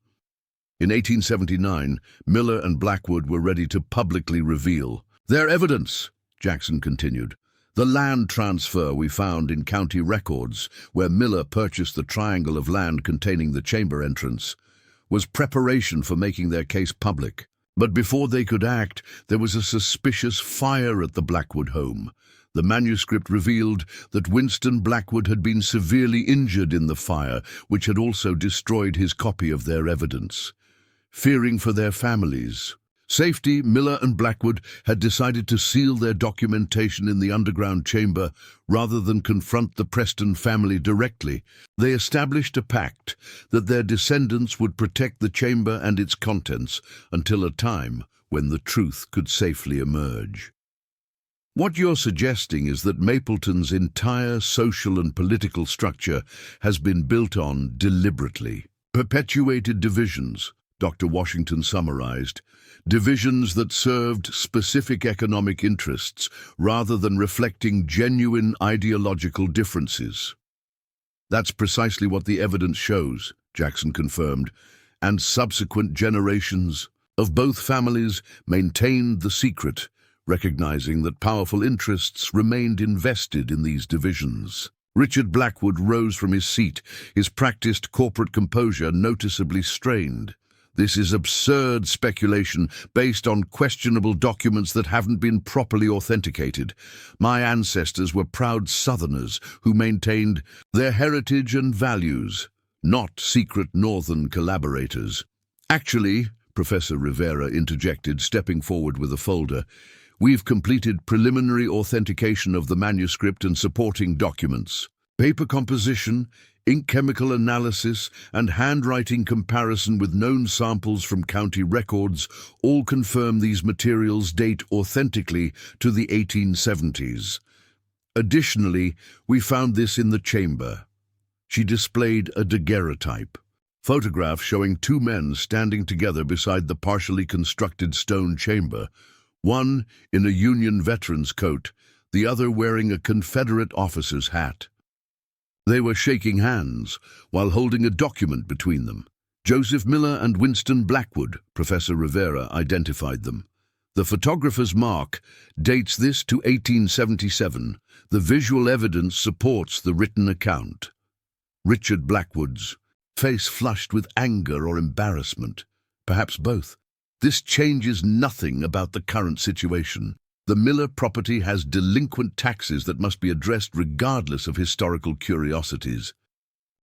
In 1879, Miller and Blackwood were ready to publicly reveal their evidence, Jackson continued. The land transfer we found in county records, where Miller purchased the triangle of land containing the chamber entrance, was preparation for making their case public. But before they could act, there was a suspicious fire at the Blackwood home. The manuscript revealed that Winston Blackwood had been severely injured in the fire, which had also destroyed his copy of their evidence. Fearing for their families' safety, Miller and Blackwood had decided to seal their documentation in the underground chamber rather than confront the Preston family directly. They established a pact that their descendants would protect the chamber and its contents until a time when the truth could safely emerge. What you're suggesting is that Mapleton's entire social and political structure has been built on deliberately perpetuated divisions, Dr. Washington summarized, divisions that served specific economic interests rather than reflecting genuine ideological differences. That's precisely what the evidence shows, Jackson confirmed, and subsequent generations of both families maintained the secret, recognizing that powerful interests remained invested in these divisions. Richard Blackwood rose from his seat, his practiced corporate composure noticeably strained. This is absurd speculation based on questionable documents that haven't been properly authenticated. My ancestors were proud Southerners who maintained their heritage and values, not secret Northern collaborators. Actually, Professor Rivera interjected, stepping forward with a folder, we've completed preliminary authentication of the manuscript and supporting documents. Paper composition, ink chemical analysis, and handwriting comparison with known samples from county records all confirm these materials date authentically to the 1870s. Additionally, we found this in the chamber. She displayed a daguerreotype photograph showing two men standing together beside the partially constructed stone chamber, one in a Union veteran's coat, the other wearing a Confederate officer's hat. They were shaking hands while holding a document between them. Joseph Miller and Winston Blackwood, Professor Rivera identified them. The photographer's mark dates this to 1877. The visual evidence supports the written account. Richard Blackwood's face flushed with anger or embarrassment, perhaps both. This changes nothing about the current situation. The Miller property has delinquent taxes that must be addressed regardless of historical curiosities.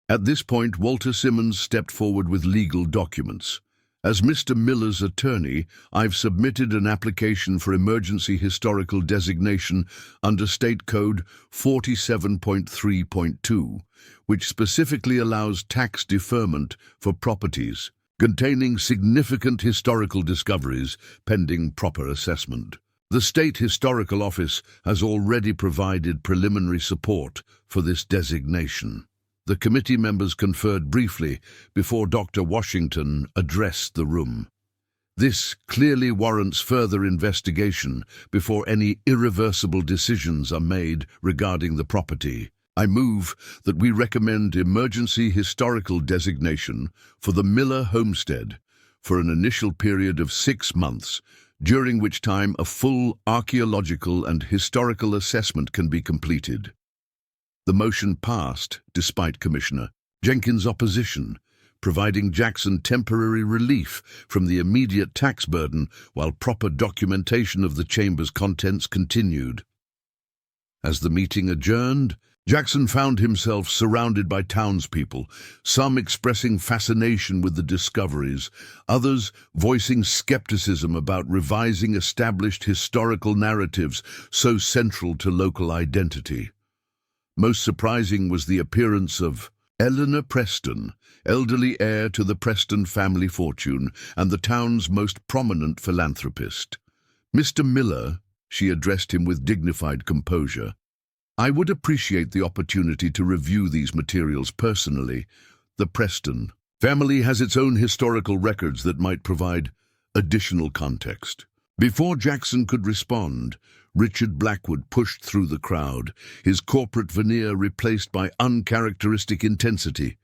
At this point, Walter Simmons stepped forward with legal documents. As Mr. Miller's attorney, I've submitted an application for emergency historical designation under State Code 47.3.2, which specifically allows tax deferment for properties containing significant historical discoveries pending proper assessment. The State Historical Office has already provided preliminary support for this designation. The committee members conferred briefly before Dr. Washington addressed the room. This clearly warrants further investigation before any irreversible decisions are made regarding the property. I move that we recommend emergency historical designation for the Miller homestead for an initial period of 6 months, during which time a full archaeological and historical assessment can be completed. The motion passed despite Commissioner Jenkins' opposition, providing Jackson temporary relief from the immediate tax burden while proper documentation of the chamber's contents continued. As the meeting adjourned, Jackson found himself surrounded by townspeople, some expressing fascination with the discoveries, others voicing skepticism about revising established historical narratives so central to local identity. Most surprising was the appearance of Eleanor Preston, elderly heir to the Preston family fortune and the town's most prominent philanthropist. "Mr. Miller," she addressed him with dignified composure, "I would appreciate the opportunity to review these materials personally. The Preston family has its own historical records that might provide additional context." Before Jackson could respond, Richard Blackwood pushed through the crowd, his corporate veneer replaced by uncharacteristic intensity.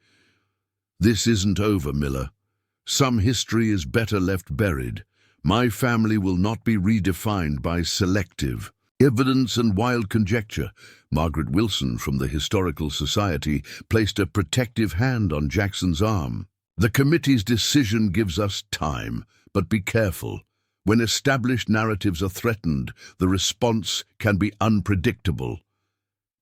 "This isn't over, Miller. Some history is better left buried. My family will not be redefined by selective evidence and wild conjecture." Margaret Wilson from the Historical Society placed a protective hand on Jackson's arm. "The committee's decision gives us time, but be careful. When established narratives are threatened, the response can be unpredictable."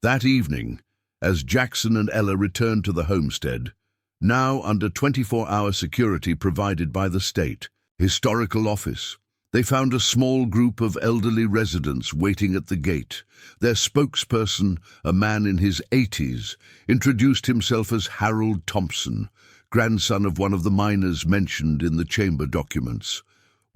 That evening, as Jackson and Ella returned to the homestead, now under 24-hour security provided by the State Historical Office, they found a small group of elderly residents waiting at the gate. Their spokesperson, a man in his 80s, introduced himself as Harold Thompson, grandson of one of the miners mentioned in the chamber documents.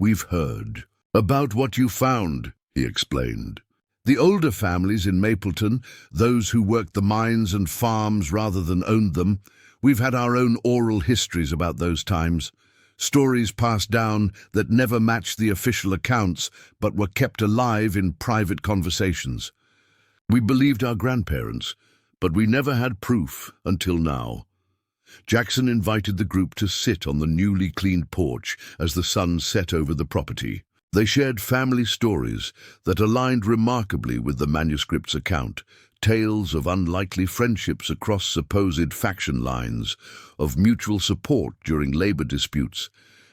"We've heard about what you found," he explained. "The older families in Mapleton, those who worked the mines and farms rather than owned them, we've had our own oral histories about those times. Stories passed down that never matched the official accounts but were kept alive in private conversations. We believed our grandparents, but we never had proof until now." Jackson invited the group to sit on the newly cleaned porch as the sun set over the property. They shared family stories that aligned remarkably with the manuscript's account, tales of unlikely friendships across supposed faction lines, of mutual support during labor disputes,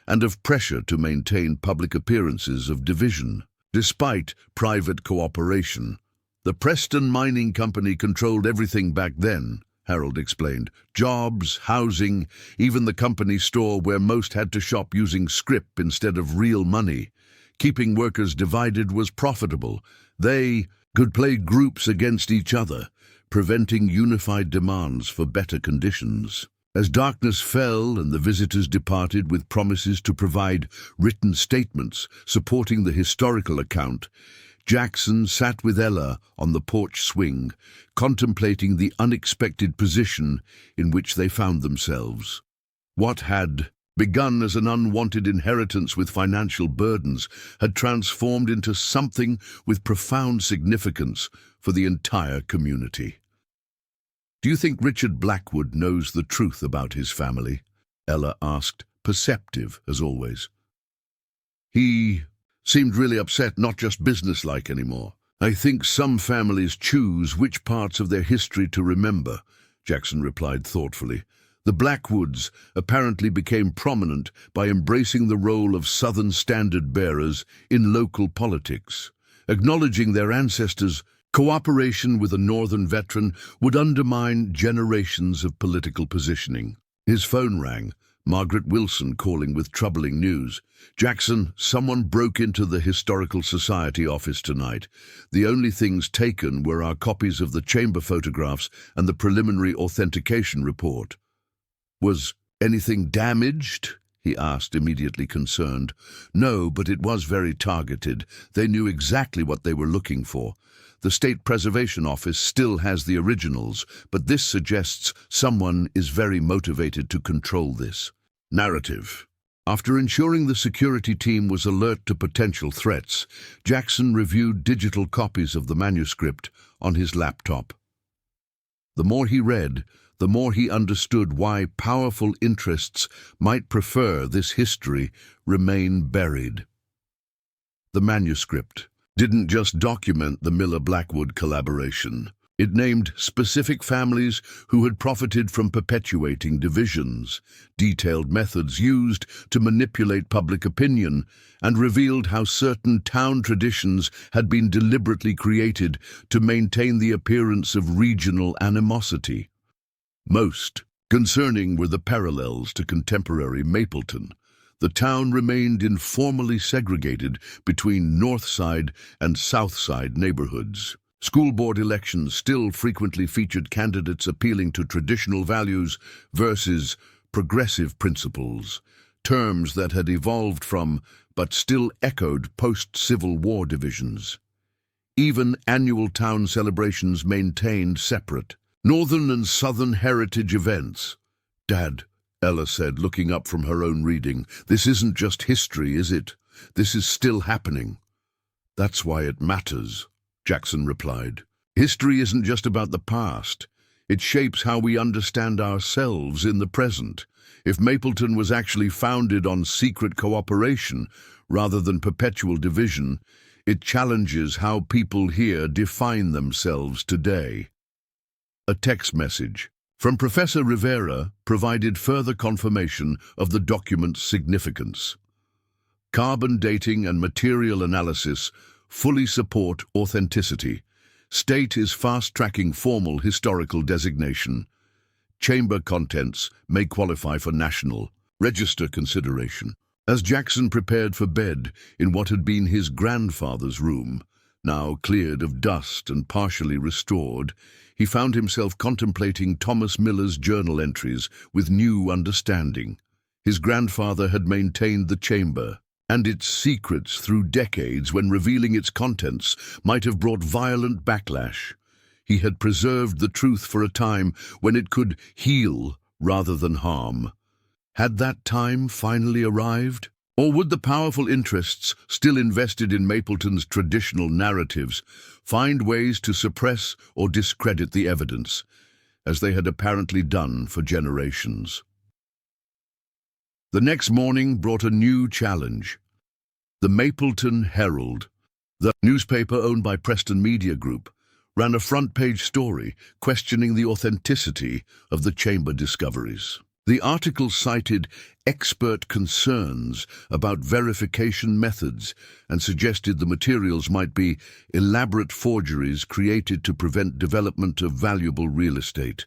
and of pressure to maintain public appearances of division. Despite private cooperation, the Preston Mining Company controlled everything back then, Harold explained. Jobs, housing, even the company store where most had to shop using scrip instead of real money. Keeping workers divided was profitable. They could play groups against each other, preventing unified demands for better conditions. As darkness fell and the visitors departed with promises to provide written statements supporting the historical account, Jackson sat with Ella on the porch swing, contemplating the unexpected position in which they found themselves. What had begun as an unwanted inheritance with financial burdens had transformed into something with profound significance for the entire community. "Do you think Richard Blackwood knows the truth about his family?" Ella asked, perceptive as always. "He seemed really upset, not just businesslike anymore. I think some families choose which parts of their history to remember," Jackson replied thoughtfully. "The Blackwoods apparently became prominent by embracing the role of Southern standard bearers in local politics. Acknowledging their ancestors' cooperation with a Northern veteran would undermine generations of political positioning." His phone rang, Margaret Wilson calling with troubling news. "Jackson, someone broke into the Historical Society office tonight. The only things taken were our copies of the chamber photographs and the preliminary authentication report." "Was anything damaged?" he asked, immediately concerned. No, but it was very targeted. They knew exactly what they were looking for. The State Preservation Office still has the originals, but this suggests someone is very motivated to control this. Narrative. After ensuring the security team was alert to potential threats, Jackson reviewed digital copies of the manuscript on his laptop. The more he read, the more he understood why powerful interests might prefer this history remain buried. The manuscript didn't just document the Miller-Blackwood collaboration. It named specific families who had profited from perpetuating divisions, detailed methods used to manipulate public opinion, and revealed how certain town traditions had been deliberately created to maintain the appearance of regional animosity. Most concerning were the parallels to contemporary Mapleton. The town remained informally segregated between North Side and South Side neighborhoods. School board elections still frequently featured candidates appealing to traditional values versus progressive principles, terms that had evolved from but still echoed post-Civil War divisions. Even annual town celebrations maintained separate Northern and Southern heritage events. "Dad," Ella said, looking up from her own reading, "this isn't just history, is it? This is still happening." "That's why it matters," Jackson replied. "History isn't just about the past. It shapes how we understand ourselves in the present. If Mapleton was actually founded on secret cooperation rather than perpetual division, it challenges how people here define themselves today." A text message from Professor Rivera provided further confirmation of the document's significance. Carbon dating and material analysis fully support authenticity. State is fast-tracking formal historical designation. Chamber contents may qualify for national register consideration. As Jackson prepared for bed in what had been his grandfather's room, now cleared of dust and partially restored, he found himself contemplating Thomas Miller's journal entries with new understanding. His grandfather had maintained the chamber and its secrets through decades when revealing its contents might have brought violent backlash. He had preserved the truth for a time when it could heal rather than harm. Had that time finally arrived? Or would the powerful interests still invested in Mapleton's traditional narratives find ways to suppress or discredit the evidence, as they had apparently done for generations? The next morning brought a new challenge. The Mapleton Herald, the newspaper owned by Preston Media Group, ran a front-page story questioning the authenticity of the chamber discoveries. The article cited expert concerns about verification methods and suggested the materials might be elaborate forgeries created to prevent development of valuable real estate.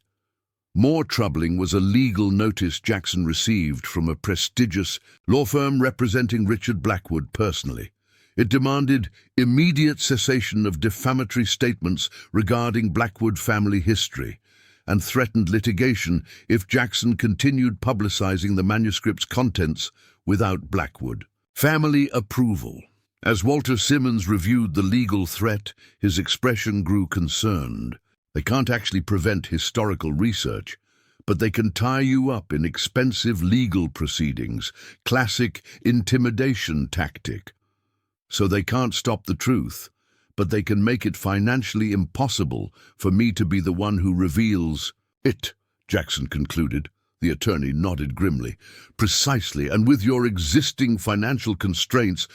More troubling was a legal notice Jackson received from a prestigious law firm representing Richard Blackwood personally. It demanded immediate cessation of defamatory statements regarding Blackwood family history and threatened litigation if Jackson continued publicizing the manuscript's contents without Blackwood family approval. As Walter Simmons reviewed the legal threat, his expression grew concerned. They can't actually prevent historical research, but they can tie you up in expensive legal proceedings, classic intimidation tactic. So they can't stop the truth, but they can make it financially impossible for me to be the one who reveals it, Jackson concluded. The attorney nodded grimly. Precisely, and with your existing financial constraints,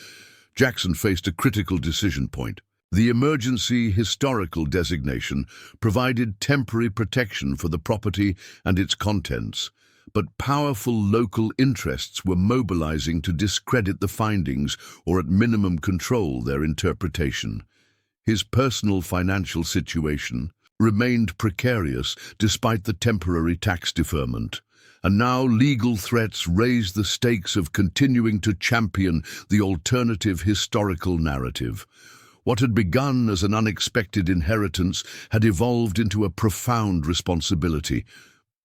Jackson faced a critical decision point. The emergency historical designation provided temporary protection for the property and its contents, but powerful local interests were mobilizing to discredit the findings or at minimum control their interpretation. His personal financial situation remained precarious despite the temporary tax deferment, and now legal threats raised the stakes of continuing to champion the alternative historical narrative. What had begun as an unexpected inheritance had evolved into a profound responsibility,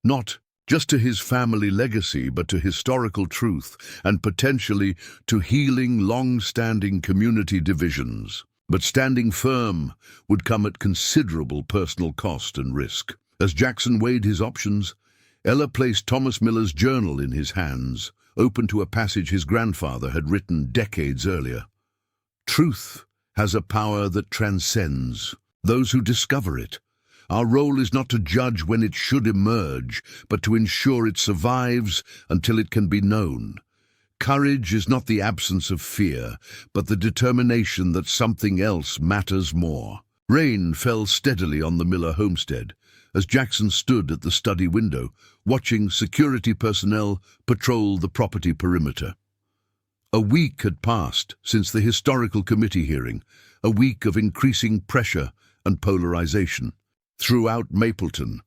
not just to his family legacy, but to historical truth and potentially to healing long-standing community divisions. But standing firm would come at considerable personal cost and risk. As Jackson weighed his options, Ella placed Thomas Miller's journal in his hands, open to a passage his grandfather had written decades earlier. Truth has a power that transcends those who discover it. Our role is not to judge when it should emerge, but to ensure it survives until it can be known. Courage is not the absence of fear, but the determination that something else matters more. Rain fell steadily on the Miller homestead as Jackson stood at the study window, watching security personnel patrol the property perimeter. A week had passed since the historical committee hearing, a week of increasing pressure and polarization. Throughout Mapleton,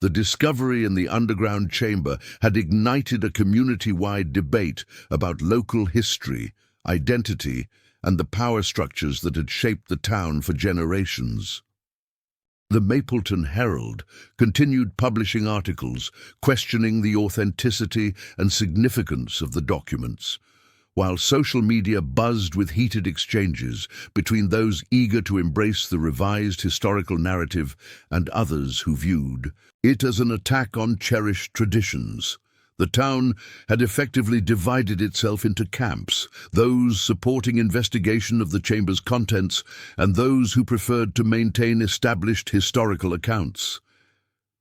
the discovery in the underground chamber had ignited a community-wide debate about local history, identity, and the power structures that had shaped the town for generations. The Mapleton Herald continued publishing articles questioning the authenticity and significance of the documents, while social media buzzed with heated exchanges between those eager to embrace the revised historical narrative and others who viewed it as an attack on cherished traditions. The town had effectively divided itself into camps, those supporting investigation of the chamber's contents and those who preferred to maintain established historical accounts.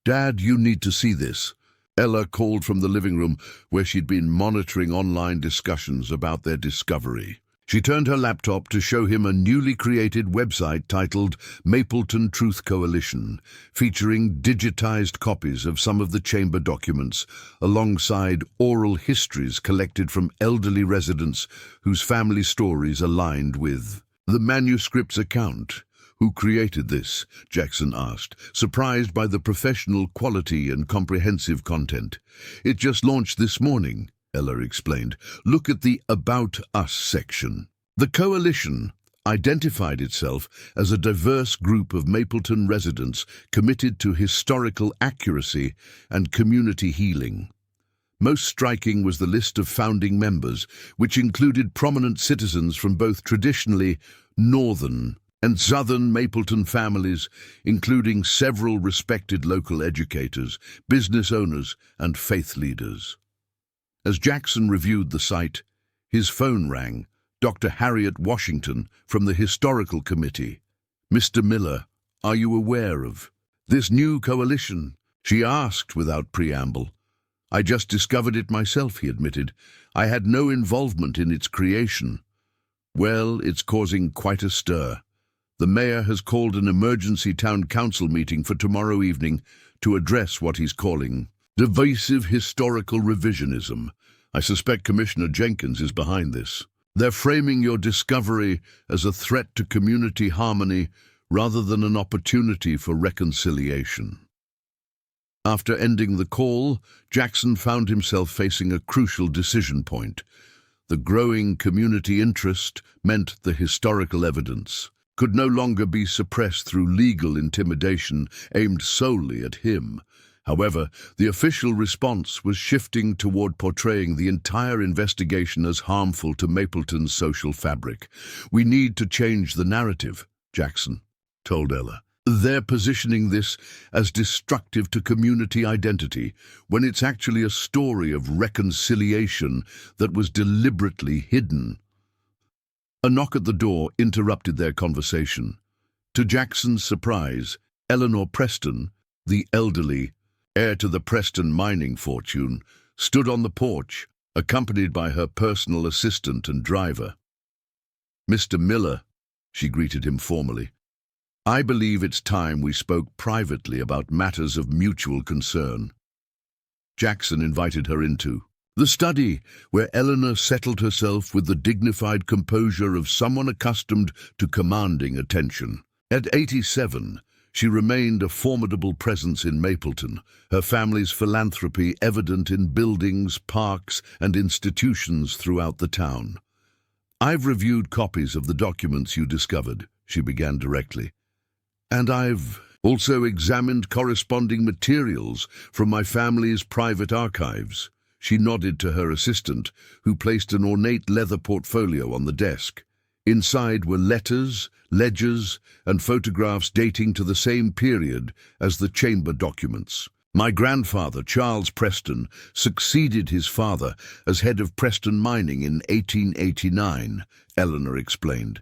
"Dad, you need to see this," Ella called from the living room where she'd been monitoring online discussions about their discovery. She turned her laptop to show him a newly created website titled Mapleton Truth Coalition, featuring digitized copies of some of the chamber documents, alongside oral histories collected from elderly residents whose family stories aligned with the manuscript's account. "Who created this?" Jackson asked, surprised by the professional quality and comprehensive content. "It just launched this morning," Ella explained. "Look at the About Us section." The coalition identified itself as a diverse group of Mapleton residents committed to historical accuracy and community healing. Most striking was the list of founding members, which included prominent citizens from both traditionally northern and southern Mapleton families, including several respected local educators, business owners, and faith leaders. As Jackson reviewed the site, his phone rang. Dr. Harriet Washington from the Historical Committee. "Mr. Miller, are you aware of this new coalition?" she asked without preamble. "I just discovered it myself," he admitted. "I had no involvement in its creation." "Well, it's causing quite a stir. The mayor has called an emergency town council meeting for tomorrow evening to address what he's calling divisive historical revisionism. I suspect Commissioner Jenkins is behind this. They're framing your discovery as a threat to community harmony rather than an opportunity for reconciliation." After ending the call, Jackson found himself facing a crucial decision point. The growing community interest meant the historical evidence could no longer be suppressed through legal intimidation aimed solely at him. However, the official response was shifting toward portraying the entire investigation as harmful to Mapleton's social fabric. "We need to change the narrative," Jackson told Ella. "They're positioning this as destructive to community identity, when it's actually a story of reconciliation that was deliberately hidden." A knock at the door interrupted their conversation. To Jackson's surprise, Eleanor Preston, the elderly heir to the Preston mining fortune, stood on the porch, accompanied by her personal assistant and driver. "Mr. Miller," she greeted him formally, "I believe it's time we spoke privately about matters of mutual concern." Jackson invited her into the study, where Eleanor settled herself with the dignified composure of someone accustomed to commanding attention. At 87, she remained a formidable presence in Mapleton, her family's philanthropy evident in buildings, parks, and institutions throughout the town. "I've reviewed copies of the documents you discovered," she began directly. "And I've Also examined corresponding materials from my family's private archives. She nodded to her assistant, who placed an ornate leather portfolio on the desk. Inside were letters, ledgers, and photographs dating to the same period as the chamber documents. My grandfather, Charles Preston, succeeded his father as head of Preston Mining in 1889, Eleanor explained.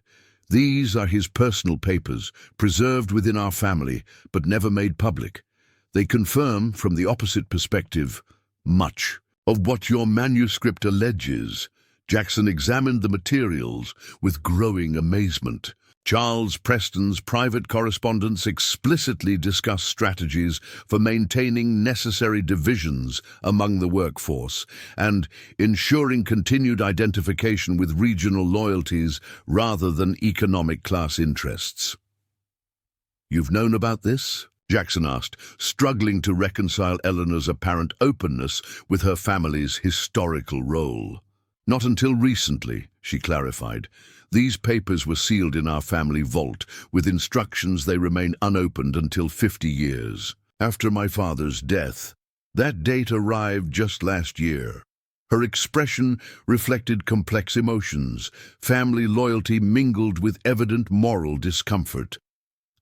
These are his personal papers, preserved within our family, but never made public. They confirm, from the opposite perspective, much of what your manuscript alleges. Jackson examined the materials with growing amazement. Charles Preston's private correspondence explicitly discussed strategies for maintaining necessary divisions among the workforce and ensuring continued identification with regional loyalties rather than economic class interests. "You've known about this?" Jackson asked, struggling to reconcile Eleanor's apparent openness with her family's historical role. "Not until recently," she clarified. "These papers were sealed in our family vault, with instructions they remain unopened until 50 years. After my father's death, that date arrived just last year." Her expression reflected complex emotions, family loyalty mingled with evident moral discomfort.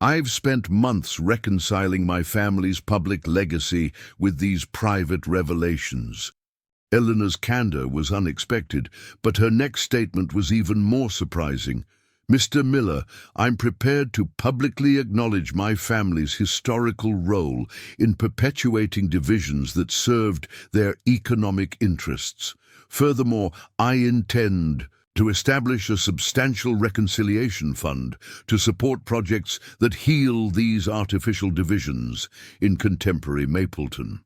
"I've spent months reconciling my family's public legacy with these private revelations." Eleanor's candor was unexpected, but her next statement was even more surprising. "Mr. Miller, I'm prepared to publicly acknowledge my family's historical role in perpetuating divisions that served their economic interests. Furthermore, I intend to establish a substantial reconciliation fund to support projects that heal these artificial divisions in contemporary Mapleton."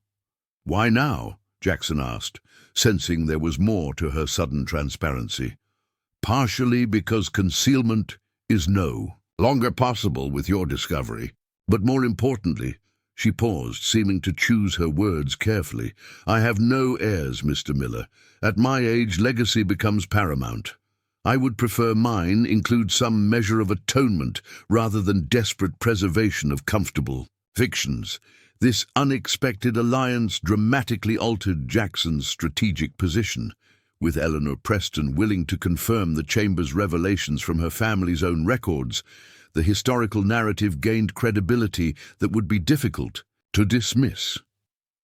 "Why now?" Jackson asked, sensing there was more to her sudden transparency. "Partially because concealment is no longer possible with your discovery. But more importantly," she paused, seeming to choose her words carefully, "I have no heirs, Mr. Miller. At my age, legacy becomes paramount. I would prefer mine include some measure of atonement rather than desperate preservation of comfortable fictions." This unexpected alliance dramatically altered Jackson's strategic position. With Eleanor Preston willing to confirm the Chamber's revelations from her family's own records, the historical narrative gained credibility that would be difficult to dismiss.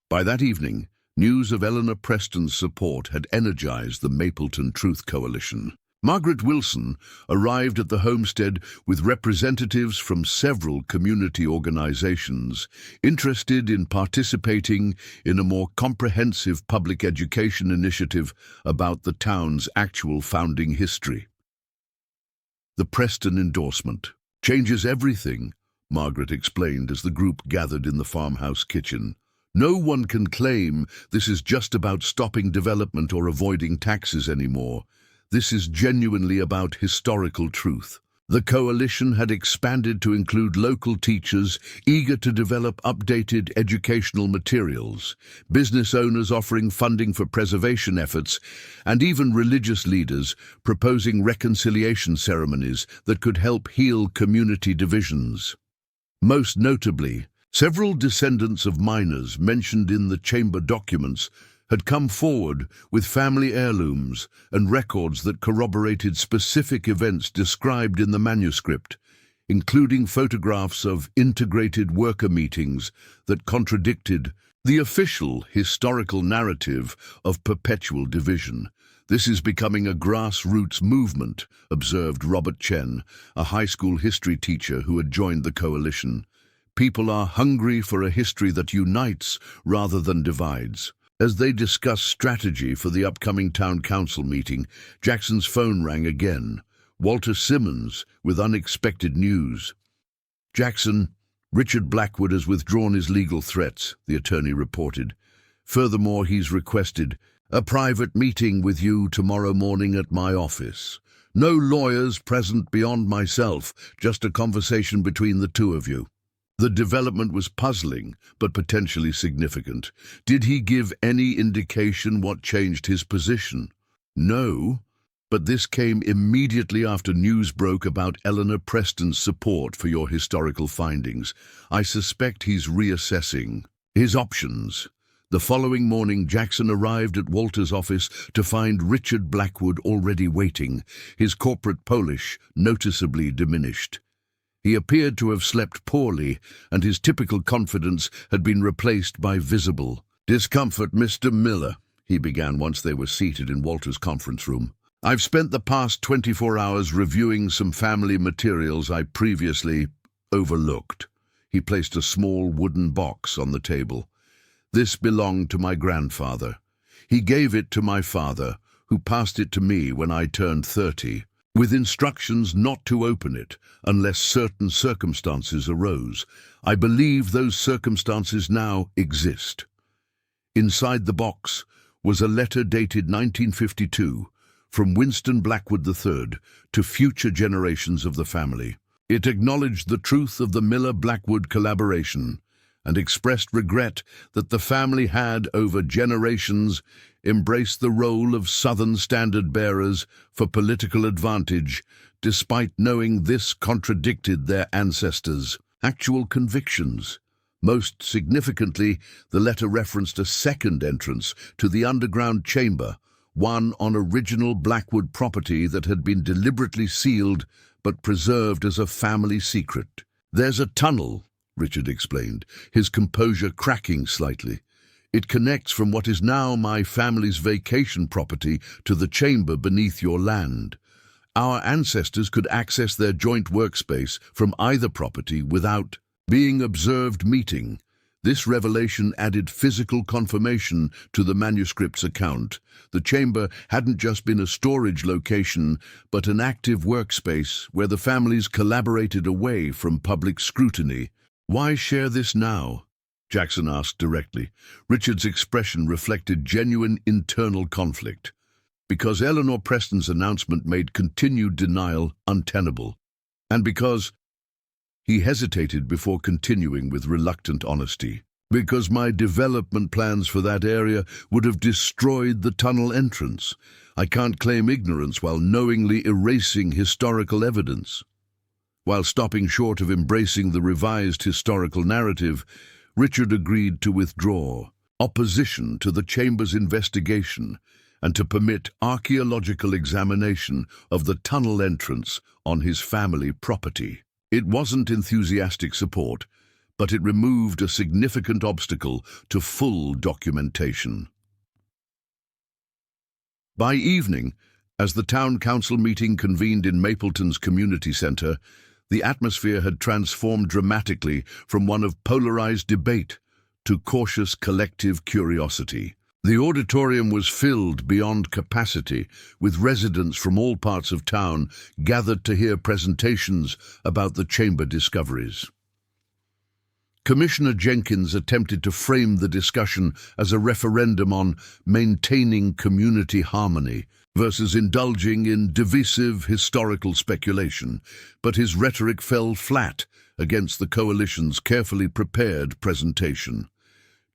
By that evening, news of Eleanor Preston's support had energized the Mapleton Truth Coalition. Margaret Wilson arrived at the homestead with representatives from several community organizations interested in participating in a more comprehensive public education initiative about the town's actual founding history. "The Preston endorsement changes everything," Margaret explained as the group gathered in the farmhouse kitchen. "No one can claim this is just about stopping development or avoiding taxes anymore. This is genuinely about historical truth." The coalition had expanded to include local teachers eager to develop updated educational materials, business owners offering funding for preservation efforts, and even religious leaders proposing reconciliation ceremonies that could help heal community divisions. Most notably, several descendants of miners mentioned in the chamber documents had come forward with family heirlooms and records that corroborated specific events described in the manuscript, including photographs of integrated worker meetings that contradicted the official historical narrative of perpetual division. "This is becoming a grassroots movement," observed Robert Chen, a high school history teacher who had joined the coalition. "People are hungry for a history that unites rather than divides." As they discussed strategy for the upcoming town council meeting, Jackson's phone rang again. Walter Simmons, with unexpected news. "Jackson, Richard Blackwood has withdrawn his legal threats," the attorney reported. "Furthermore, he's requested a private meeting with you tomorrow morning at my office. No lawyers present beyond myself, just a conversation between the two of you." The development was puzzling, but potentially significant. Did he give any indication what changed his position? "No. But this came immediately after news broke about Eleanor Preston's support for your historical findings. I suspect he's reassessing his options. The following morning, Jackson arrived at Walter's office to find Richard Blackwood already waiting, his corporate Polish noticeably diminished. He appeared to have slept poorly, and his typical confidence had been replaced by visible discomfort. "Mr. Miller," he began once they were seated in Walter's conference room, "I've spent the past 24 hours reviewing some family materials I previously overlooked." He placed a small wooden box on the table. "This belonged to my grandfather. He gave it to my father, who passed it to me when I turned 30, with instructions not to open it unless certain circumstances arose. I believe those circumstances now exist." Inside the box was a letter dated 1952 from Winston Blackwood III to future generations of the family. It acknowledged the truth of the Miller-Blackwood collaboration and expressed regret that the family had, over generations, embraced the role of Southern standard-bearers for political advantage, despite knowing this contradicted their ancestors' actual convictions. Most significantly, the letter referenced a second entrance to the underground chamber, one on original Blackwood property that had been deliberately sealed but preserved as a family secret. "There's a tunnel," Richard explained, his composure cracking slightly. "It connects from what is now my family's vacation property to the chamber beneath your land. Our ancestors could access their joint workspace from either property without being observed meeting." This revelation added physical confirmation to the manuscript's account. The chamber hadn't just been a storage location, but an active workspace where the families collaborated away from public scrutiny. "Why share this now?" Jackson asked directly. Richard's expression reflected genuine internal conflict. "Because Eleanor Preston's announcement made continued denial untenable, and because—" He hesitated before continuing with reluctant honesty. "Because my development plans for that area would have destroyed the tunnel entrance. I can't claim ignorance while knowingly erasing historical evidence." While stopping short of embracing the revised historical narrative, Richard agreed to withdraw opposition to the chamber's investigation and to permit archaeological examination of the tunnel entrance on his family property. It wasn't enthusiastic support, but it removed a significant obstacle to full documentation. By evening, as the town council meeting convened in Mapleton's community center, the atmosphere had transformed dramatically from one of polarized debate to cautious collective curiosity. The auditorium was filled beyond capacity, with residents from all parts of town gathered to hear presentations about the chamber discoveries. Commissioner Jenkins attempted to frame the discussion as a referendum on maintaining community harmony versus indulging in divisive historical speculation, but his rhetoric fell flat against the coalition's carefully prepared presentation.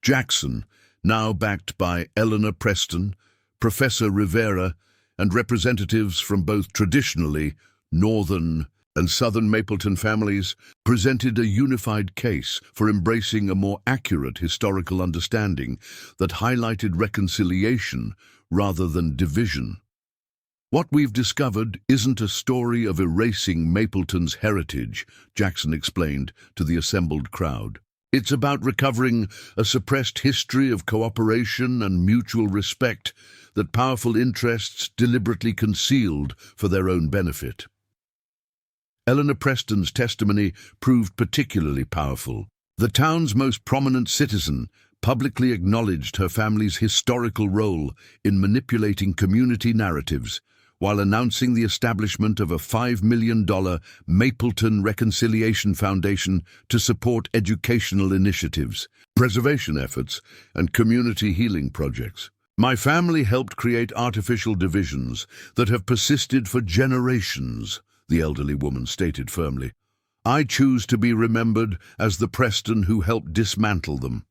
Jackson, now backed by Eleanor Preston, Professor Rivera, and representatives from both traditionally Northern and Southern Mapleton families, presented a unified case for embracing a more accurate historical understanding that highlighted reconciliation rather than division. "What we've discovered isn't a story of erasing Mapleton's heritage," Jackson explained to the assembled crowd. "It's about recovering a suppressed history of cooperation and mutual respect that powerful interests deliberately concealed for their own benefit." Eleanor Preston's testimony proved particularly powerful. The town's most prominent citizen publicly acknowledged her family's historical role in manipulating community narratives, while announcing the establishment of a $5 million Mapleton Reconciliation Foundation to support educational initiatives, preservation efforts, and community healing projects. "My family helped create artificial divisions that have persisted for generations," the elderly woman stated firmly. "I choose to be remembered as the Preston who helped dismantle them."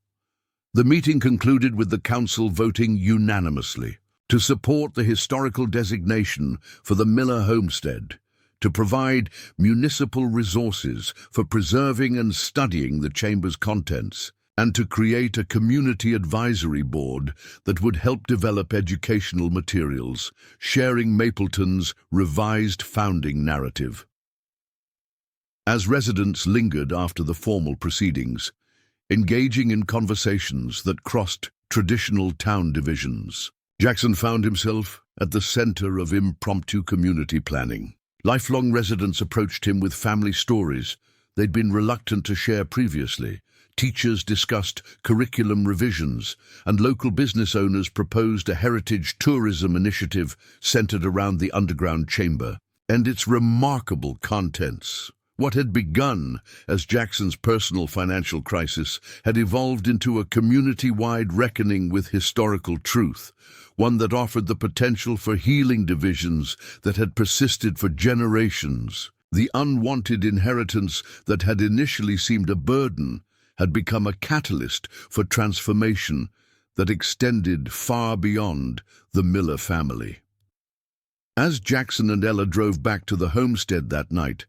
The meeting concluded with the council voting unanimously. to support the historical designation for the Miller homestead, to provide municipal resources for preserving and studying the chamber's contents, and to create a community advisory board that would help develop educational materials, sharing Mapleton's revised founding narrative. As residents lingered after the formal proceedings, engaging in conversations that crossed traditional town divisions, Jackson found himself at the center of impromptu community planning. Lifelong residents approached him with family stories they'd been reluctant to share previously. Teachers discussed curriculum revisions, and local business owners proposed a heritage tourism initiative centered around the underground chamber and its remarkable contents. What had begun as Jackson's personal financial crisis had evolved into a community-wide reckoning with historical truth, one that offered the potential for healing divisions that had persisted for generations. The unwanted inheritance that had initially seemed a burden had become a catalyst for transformation that extended far beyond the Miller family. As Jackson and Ella drove back to the homestead that night,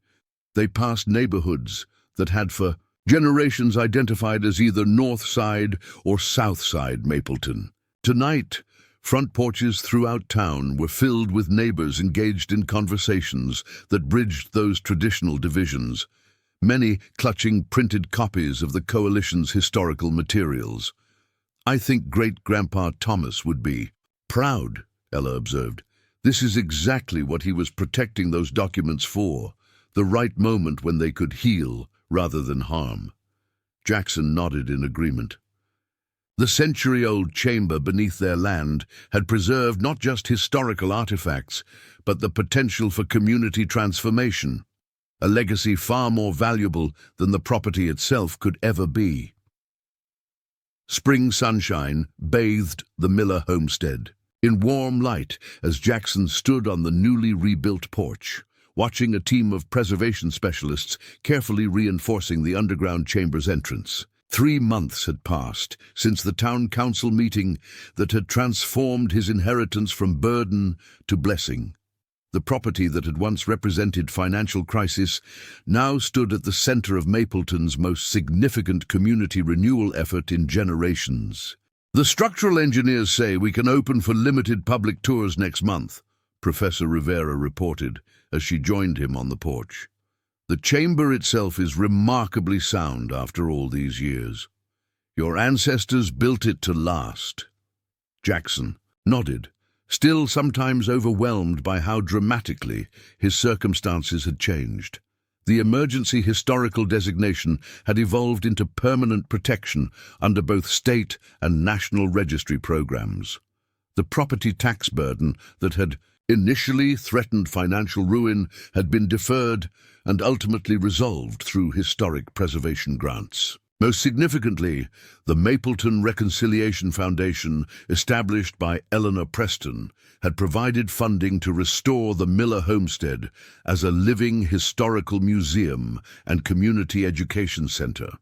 they passed neighborhoods that had for generations identified as either North Side or South Side Mapleton. Tonight, front porches throughout town were filled with neighbors engaged in conversations that bridged those traditional divisions, many clutching printed copies of the coalition's historical materials. "I think Great-Grandpa Thomas would be proud," Ella observed. "This is exactly what he was protecting those documents for. The right moment when they could heal rather than harm." Jackson nodded in agreement. The century-old chamber beneath their land had preserved not just historical artifacts, but the potential for community transformation, a legacy far more valuable than the property itself could ever be. Spring sunshine bathed the Miller homestead in warm light as Jackson stood on the newly rebuilt porch, watching a team of preservation specialists carefully reinforcing the underground chamber's entrance. 3 months had passed since the town council meeting that had transformed his inheritance from burden to blessing. The property that had once represented financial crisis now stood at the center of Mapleton's most significant community renewal effort in generations. "The structural engineers say we can open for limited public tours next month," Professor Rivera reported as she joined him on the porch. "The chamber itself is remarkably sound after all these years. Your ancestors built it to last." Jackson nodded, still sometimes overwhelmed by how dramatically his circumstances had changed. The emergency historical designation had evolved into permanent protection under both state and national registry programs. The property tax burden that had initially threatened financial ruin had been deferred and ultimately resolved through historic preservation grants. Most significantly, the Mapleton Reconciliation Foundation, established by Eleanor Preston, had provided funding to restore the Miller homestead as a living historical museum and community education center.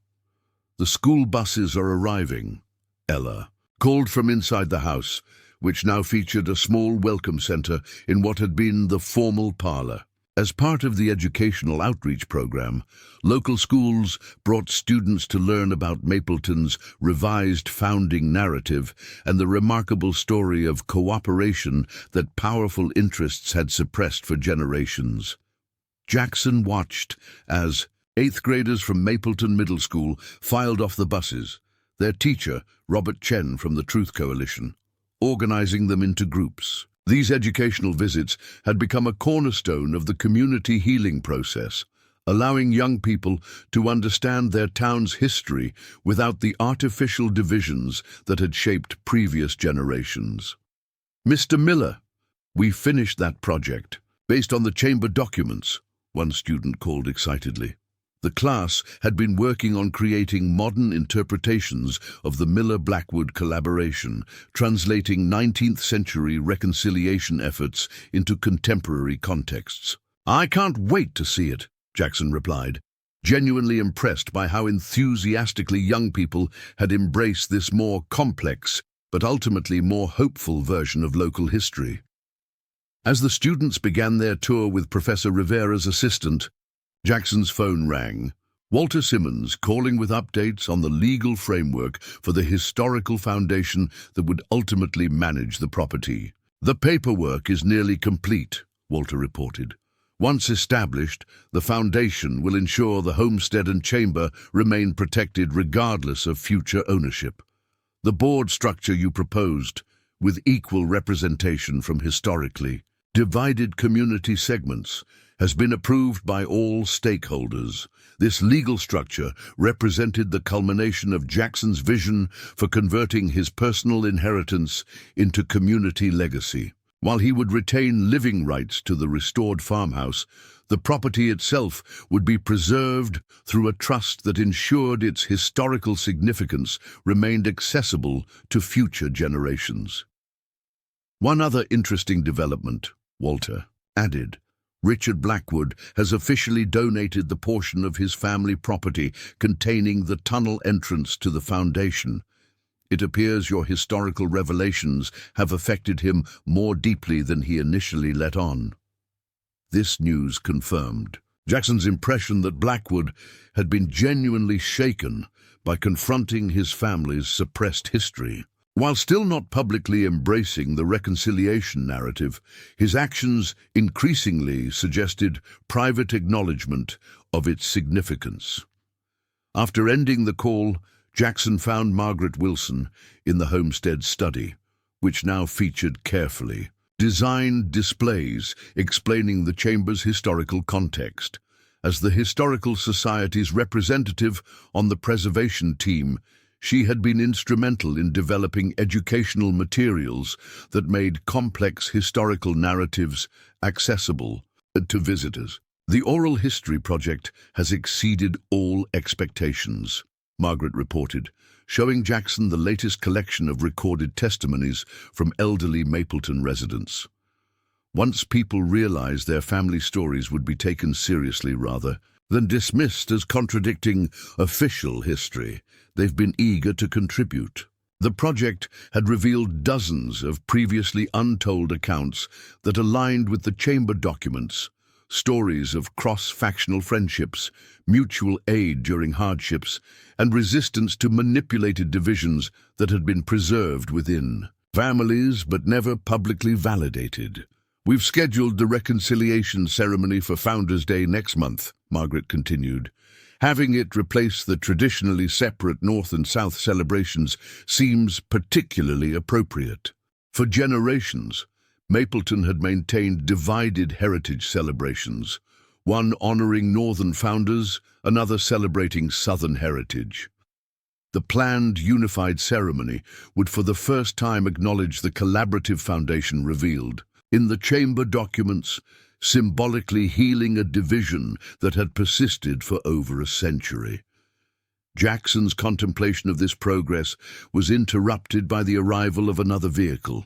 "The school buses are arriving," Ella called from inside the house, which now featured a small welcome center in what had been the formal parlor. As part of the educational outreach program, local schools brought students to learn about Mapleton's revised founding narrative and the remarkable story of cooperation that powerful interests had suppressed for generations. Jackson watched as 8th graders from Mapleton Middle School filed off the buses, their teacher, Robert Chen from the Truth Coalition, organizing them into groups. These educational visits had become a cornerstone of the community healing process, allowing young people to understand their town's history without the artificial divisions that had shaped previous generations. "Mr. Miller, we finished that project, based on the chamber documents," one student called excitedly. The class had been working on creating modern interpretations of the Miller-Blackwood collaboration, translating 19th-century reconciliation efforts into contemporary contexts. "I can't wait to see it," Jackson replied, genuinely impressed by how enthusiastically young people had embraced this more complex but ultimately more hopeful version of local history. As the students began their tour with Professor Rivera's assistant, Jackson's phone rang. Walter Simmons calling with updates on the legal framework for the historical foundation that would ultimately manage the property. "The paperwork is nearly complete," Walter reported. "Once established, the foundation will ensure the homestead and chamber remain protected regardless of future ownership. The board structure you proposed, with equal representation from historically divided community segments, has been approved by all stakeholders. This legal structure represented the culmination of Jackson's vision for converting his personal inheritance into community legacy. While he would retain living rights to the restored farmhouse, the property itself would be preserved through a trust that ensured its historical significance remained accessible to future generations." One other interesting development, Walter added. Richard Blackwood has officially donated the portion of his family property containing the tunnel entrance to the foundation. It appears your historical revelations have affected him more deeply than he initially let on. This news confirmed Jackson's impression that Blackwood had been genuinely shaken by confronting his family's suppressed history. While still not publicly embracing the reconciliation narrative, his actions increasingly suggested private acknowledgement of its significance. After ending the call, Jackson found Margaret Wilson in the homestead study, which now featured carefully designed displays explaining the chamber's historical context. As the Historical Society's representative on the preservation team, she had been instrumental in developing educational materials that made complex historical narratives accessible to visitors. "The Oral History Project has exceeded all expectations," Margaret reported, showing Jackson the latest collection of recorded testimonies from elderly Mapleton residents. Once people realized their family stories would be taken seriously rather than dismissed as contradicting official history, they've been eager to contribute. The project had revealed dozens of previously untold accounts that aligned with the chamber documents, stories of cross-factional friendships, mutual aid during hardships, and resistance to manipulated divisions that had been preserved within families but never publicly validated. "We've scheduled the reconciliation ceremony for Founders' Day next month," Margaret continued. "Having it replace the traditionally separate North and South celebrations seems particularly appropriate." For generations, Mapleton had maintained divided heritage celebrations, one honoring Northern founders, another celebrating Southern heritage. The planned unified ceremony would for the first time acknowledge the collaborative foundation revealed in the chamber documents, symbolically healing a division that had persisted for over a century. Jackson's contemplation of this progress was interrupted by the arrival of another vehicle,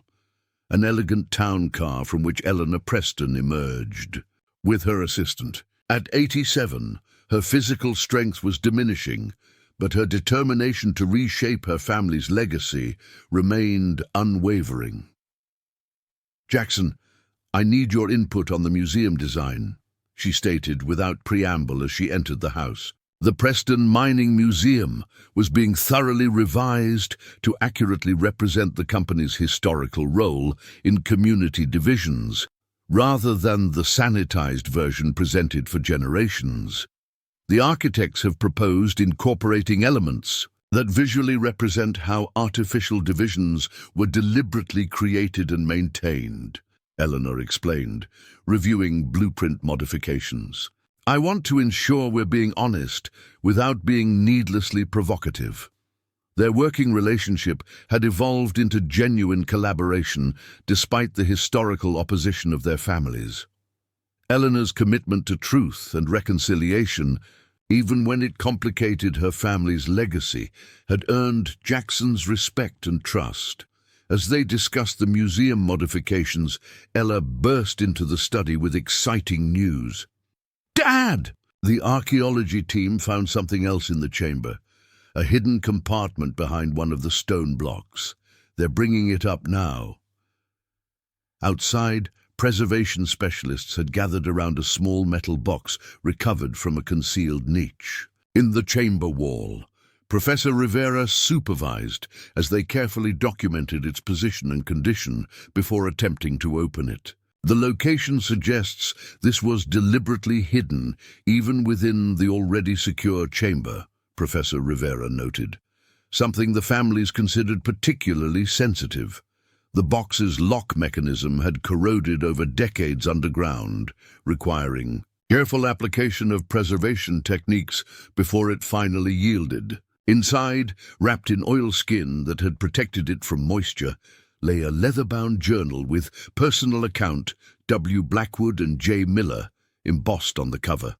an elegant town car from which Eleanor Preston emerged, with her assistant. At 87, her physical strength was diminishing, but her determination to reshape her family's legacy remained unwavering. "Jackson, I need your input on the museum design," she stated without preamble as she entered the house. The Preston Mining Museum was being thoroughly revised to accurately represent the company's historical role in community divisions, rather than the sanitized version presented for generations. The architects have proposed incorporating elements that visually represent how artificial divisions were deliberately created and maintained, Eleanor explained, reviewing blueprint modifications. "I want to ensure we're being honest without being needlessly provocative." Their working relationship had evolved into genuine collaboration despite the historical opposition of their families. Eleanor's commitment to truth and reconciliation, even when it complicated her family's legacy, had earned Jackson's respect and trust. As they discussed the museum modifications, Ella burst into the study with exciting news. "Dad!" The archaeology team found something else in the chamber, a hidden compartment behind one of the stone blocks. They're bringing it up now. Outside, preservation specialists had gathered around a small metal box recovered from a concealed niche. In the chamber wall, Professor Rivera supervised as they carefully documented its position and condition before attempting to open it. The location suggests this was deliberately hidden, even within the already secure chamber, Professor Rivera noted, something the families considered particularly sensitive. The box's lock mechanism had corroded over decades underground, requiring careful application of preservation techniques before it finally yielded. Inside, wrapped in oilskin that had protected it from moisture, lay a leather-bound journal with personal account W. Blackwood and J. Miller embossed on the cover.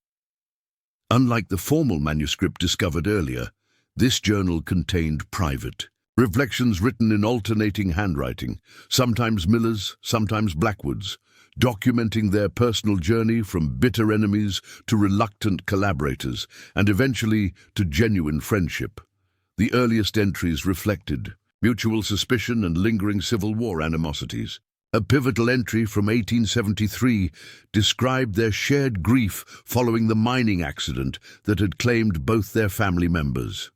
Unlike the formal manuscript discovered earlier, this journal contained private reflections written in alternating handwriting, sometimes Miller's, sometimes Blackwood's, documenting their personal journey from bitter enemies to reluctant collaborators, and eventually to genuine friendship. The earliest entries reflected mutual suspicion and lingering Civil War animosities. A pivotal entry from 1873 described their shared grief following the mining accident that had claimed both their family members.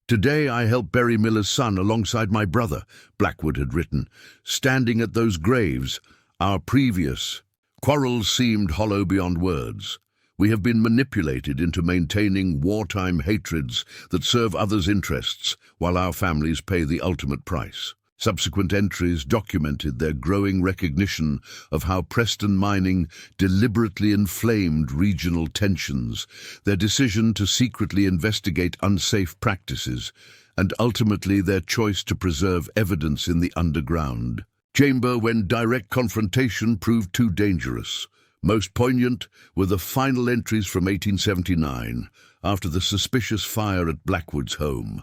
"Today I help bury Miller's son alongside my brother," Blackwood had written. "Standing at those graves, our previous quarrels seemed hollow beyond words. We have been manipulated into maintaining wartime hatreds that serve others' interests, while our families pay the ultimate price." Subsequent entries documented their growing recognition of how Preston mining deliberately inflamed regional tensions, their decision to secretly investigate unsafe practices, and ultimately their choice to preserve evidence in the underground chamber when direct confrontation proved too dangerous. Most poignant were the final entries from 1879, after the suspicious fire at Blackwood's home.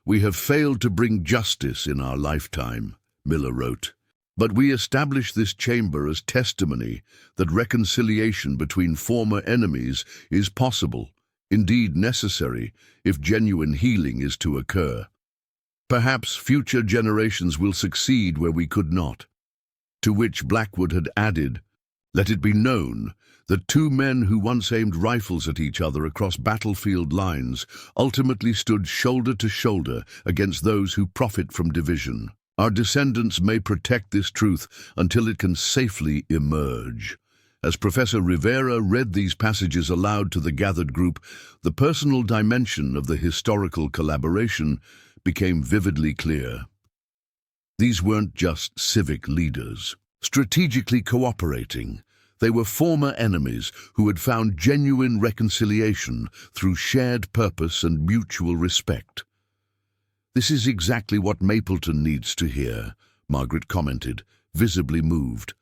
"We have failed to bring justice in our lifetime," Miller wrote, "but we establish this chamber as testimony that reconciliation between former enemies is possible, indeed necessary, if genuine healing is to occur. Perhaps future generations will succeed where we could not." To which Blackwood had added, "Let it be known that two men who once aimed rifles at each other across battlefield lines ultimately stood shoulder to shoulder against those who profit from division. Our descendants may protect this truth until it can safely emerge." As Professor Rivera read these passages aloud to the gathered group, the personal dimension of the historical collaboration became vividly clear. These weren't just civic leaders strategically cooperating. They were former enemies who had found genuine reconciliation through shared purpose and mutual respect. "This is exactly what Mapleton needs to hear," Margaret commented, visibly moved.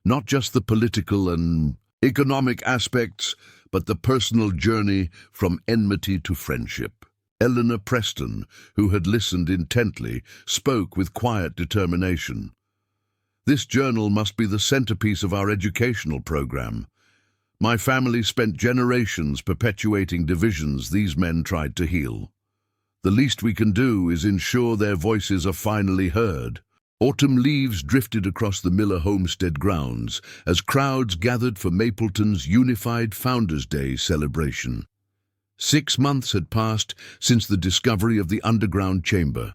"Not just the political and economic aspects, but the personal journey from enmity to friendship." Eleanor Preston, who had listened intently, spoke with quiet determination. "This journal must be the centerpiece of our educational program. My family spent generations perpetuating divisions these men tried to heal. The least we can do is ensure their voices are finally heard." Autumn leaves drifted across the Miller homestead grounds as crowds gathered for Mapleton's unified Founders' Day celebration. 6 months had passed since the discovery of the underground chamber.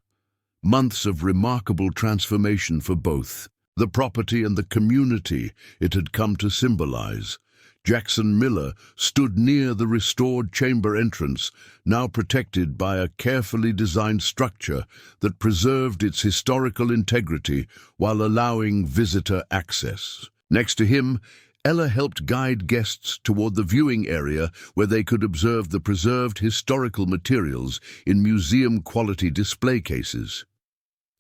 Months of remarkable transformation for both the property and the community it had come to symbolize. Jackson Miller stood near the restored chamber entrance, now protected by a carefully designed structure that preserved its historical integrity while allowing visitor access. Next to him, Ella helped guide guests toward the viewing area where they could observe the preserved historical materials in museum-quality display cases.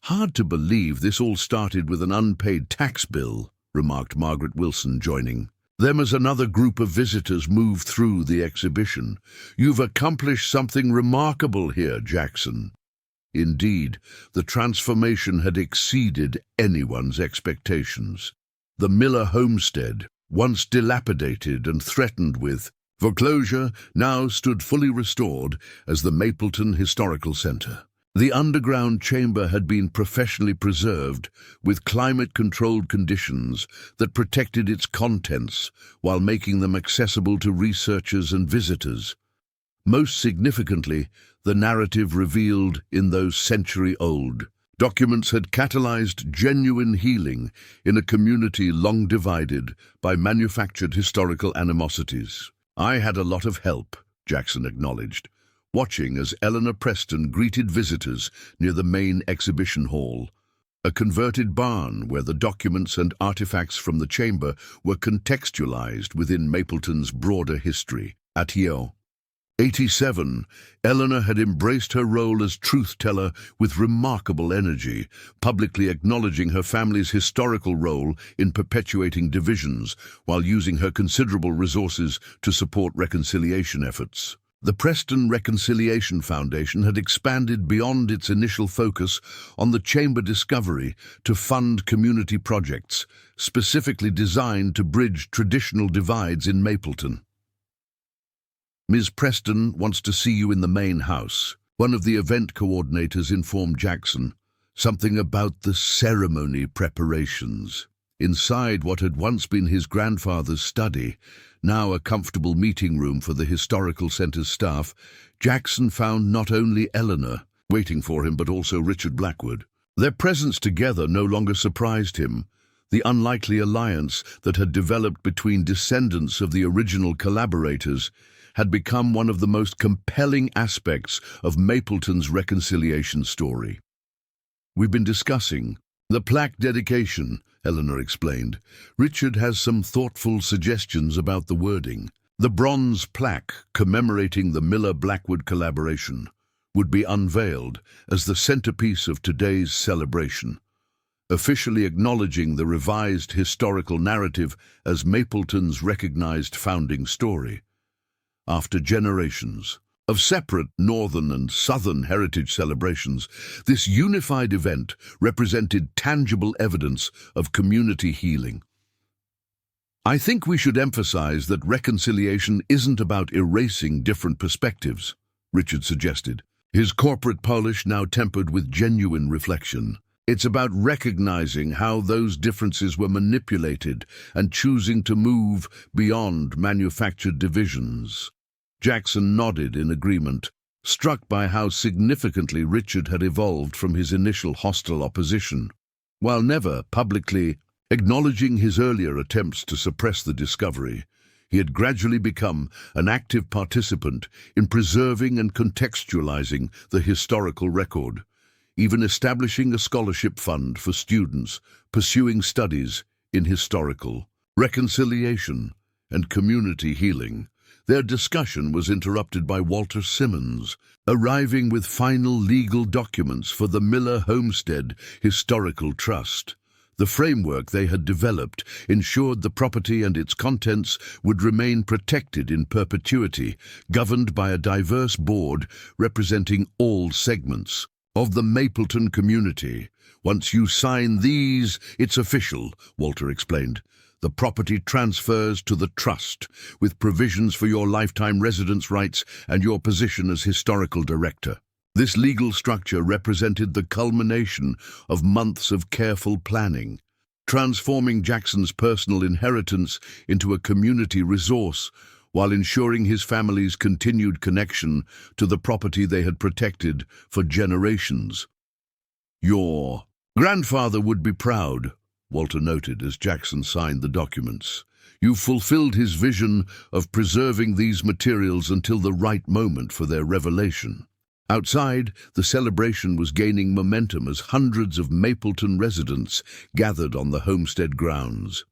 "Hard to believe this all started with an unpaid tax bill," remarked Margaret Wilson, joining them as another group of visitors moved through the exhibition. "You've accomplished something remarkable here, Jackson." Indeed, the transformation had exceeded anyone's expectations. The Miller homestead, once dilapidated and threatened with foreclosure, now stood fully restored as the Mapleton Historical Center. The underground chamber had been professionally preserved with climate-controlled conditions that protected its contents while making them accessible to researchers and visitors. Most significantly, the narrative revealed in those century-old documents had catalyzed genuine healing in a community long divided by manufactured historical animosities. "I had a lot of help," Jackson acknowledged, watching as Eleanor Preston greeted visitors near the main exhibition hall, a converted barn where the documents and artifacts from the chamber were contextualized within Mapleton's broader history. At Yale 87, Eleanor had embraced her role as truth-teller with remarkable energy, publicly acknowledging her family's historical role in perpetuating divisions while using her considerable resources to support reconciliation efforts. The Preston Reconciliation Foundation had expanded beyond its initial focus on the chamber discovery to fund community projects, specifically designed to bridge traditional divides in Mapleton. "Ms. Preston wants to see you in the main house," one of the event coordinators informed Jackson, something about the ceremony preparations. Inside what had once been his grandfather's study, now a comfortable meeting room for the Historical Center's staff, Jackson found not only Eleanor waiting for him but also Richard Blackwood. Their presence together no longer surprised him. The unlikely alliance that had developed between descendants of the original collaborators had become one of the most compelling aspects of Mapleton's reconciliation story. "We've been discussing the plaque dedication," Eleanor explained. "Richard has some thoughtful suggestions about the wording. The bronze plaque commemorating the Miller-Blackwood collaboration would be unveiled as the centerpiece of today's celebration, officially acknowledging the revised historical narrative as Mapleton's recognized founding story. After generations of separate Northern and Southern heritage celebrations, this unified event represented tangible evidence of community healing. "I think we should emphasize that reconciliation isn't about erasing different perspectives," Richard suggested, his corporate polish now tempered with genuine reflection. "It's about recognizing how those differences were manipulated and choosing to move beyond manufactured divisions." Jackson nodded in agreement, struck by how significantly Richard had evolved from his initial hostile opposition. While never publicly acknowledging his earlier attempts to suppress the discovery, he had gradually become an active participant in preserving and contextualizing the historical record, even establishing a scholarship fund for students pursuing studies in historical reconciliation and community healing. Their discussion was interrupted by Walter Simmons, arriving with final legal documents for the Miller Homestead Historical Trust. The framework they had developed ensured the property and its contents would remain protected in perpetuity, governed by a diverse board representing all segments of the Mapleton community. "Once you sign these, it's official," Walter explained. "The property transfers to the trust, with provisions for your lifetime residence rights and your position as historical director." This legal structure represented the culmination of months of careful planning, transforming Jackson's personal inheritance into a community resource while ensuring his family's continued connection to the property they had protected for generations. "Your grandfather would be proud," Walter noted as Jackson signed the documents. "You've fulfilled his vision of preserving these materials until the right moment for their revelation." Outside, the celebration was gaining momentum as hundreds of Mapleton residents gathered on the homestead grounds.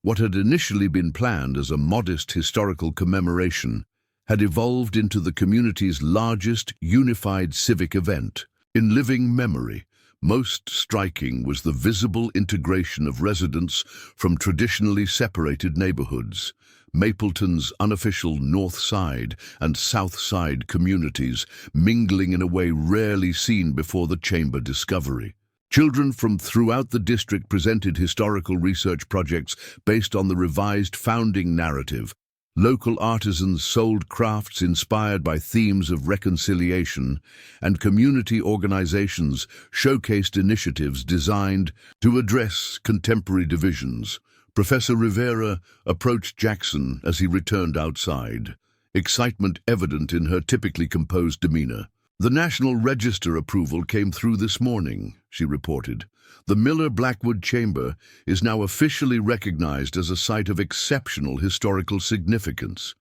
What had initially been planned as a modest historical commemoration had evolved into the community's largest unified civic event. In living memory, most striking was the visible integration of residents from traditionally separated neighborhoods. Mapleton's unofficial North Side and South Side communities mingling in a way rarely seen before the chamber discovery. Children from throughout the district presented historical research projects based on the revised founding narrative, Local artisans sold crafts inspired by themes of reconciliation, and community organizations showcased initiatives designed to address contemporary divisions. Professor Rivera approached Jackson as he returned outside, excitement evident in her typically composed demeanor. "The National Register approval came through this morning," she reported. "The Miller-Blackwood Chamber is now officially recognized as a site of exceptional historical significance.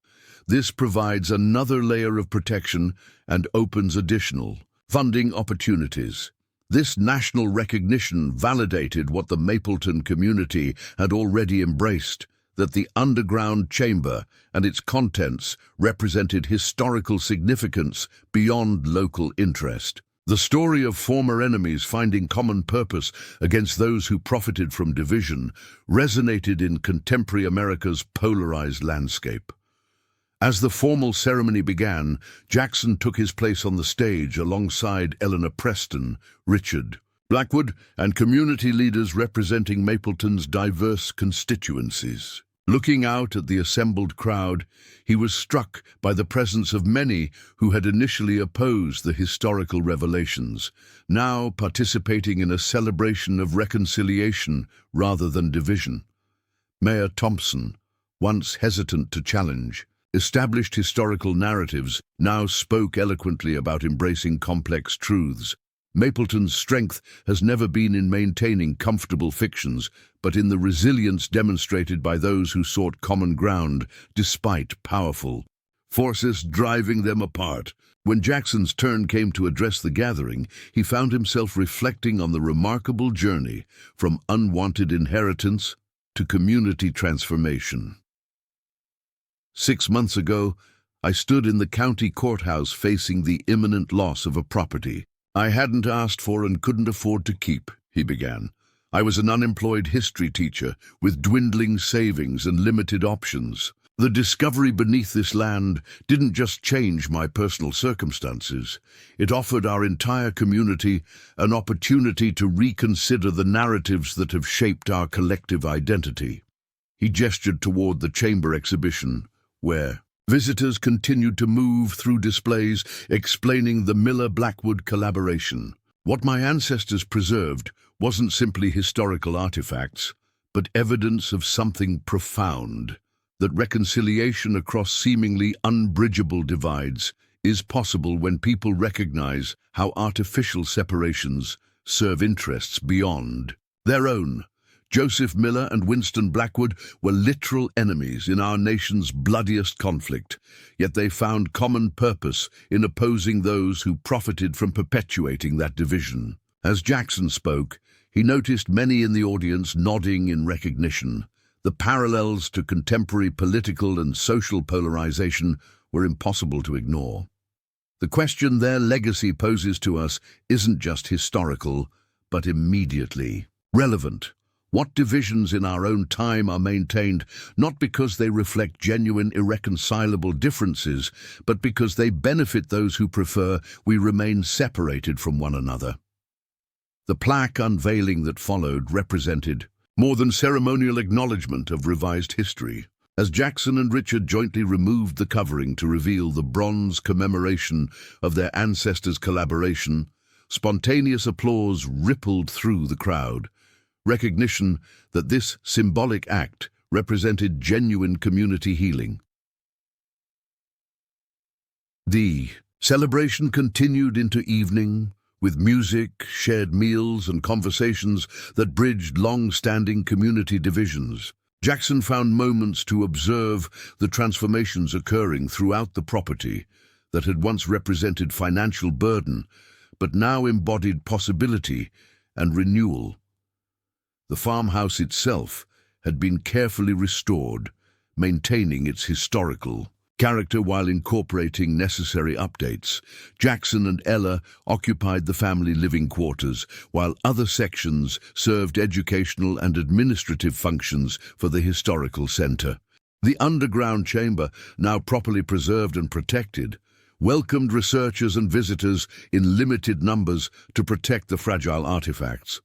This provides another layer of protection and opens additional funding opportunities." This national recognition validated what the Mapleton community had already embraced, that the underground chamber and its contents represented historical significance beyond local interest. The story of former enemies finding common purpose against those who profited from division resonated in contemporary America's polarized landscape. As the formal ceremony began, Jackson took his place on the stage alongside Eleanor Preston, Richard Blackwood, and community leaders representing Mapleton's diverse constituencies. Looking out at the assembled crowd, he was struck by the presence of many who had initially opposed the historical revelations, now participating in a celebration of reconciliation rather than division. Mayor Thompson, once hesitant to challenge established historical narratives, now spoke eloquently about embracing complex truths. Mapleton's strength has never been in maintaining comfortable fictions, but in the resilience demonstrated by those who sought common ground despite powerful forces driving them apart. When Jackson's turn came to address the gathering, he found himself reflecting on the remarkable journey from unwanted inheritance to community transformation. 6 months ago, I stood in the county courthouse facing the imminent loss of a property I hadn't asked for and couldn't afford to keep, he began. I was an unemployed history teacher with dwindling savings and limited options. The discovery beneath this land didn't just change my personal circumstances. It offered our entire community an opportunity to reconsider the narratives that have shaped our collective identity. He gestured toward the chamber exhibition, where visitors continued to move through displays explaining the Miller-Blackwood collaboration. What my ancestors preserved wasn't simply historical artifacts, but evidence of something profound, that reconciliation across seemingly unbridgeable divides is possible when people recognize how artificial separations serve interests beyond their own. Joseph Miller and Winston Blackwood were literal enemies in our nation's bloodiest conflict, yet they found common purpose in opposing those who profited from perpetuating that division. As Jackson spoke, he noticed many in the audience nodding in recognition. The parallels to contemporary political and social polarization were impossible to ignore. The question their legacy poses to us isn't just historical, but immediately relevant. What divisions in our own time are maintained not because they reflect genuine irreconcilable differences, but because they benefit those who prefer we remain separated from one another? The plaque unveiling that followed represented more than ceremonial acknowledgement of revised history. As Jackson and Richard jointly removed the covering to reveal the bronze commemoration of their ancestors' collaboration, spontaneous applause rippled through the crowd. Recognition that this symbolic act represented genuine community healing. The celebration continued into evening, with music, shared meals, and conversations that bridged long-standing community divisions. Jackson found moments to observe the transformations occurring throughout the property that had once represented financial burden, but now embodied possibility and renewal. The farmhouse itself had been carefully restored, maintaining its historical character while incorporating necessary updates. Jackson and Ella occupied the family living quarters, while other sections served educational and administrative functions for the historical center. The underground chamber, now properly preserved and protected, welcomed researchers and visitors in limited numbers to protect the fragile artifacts.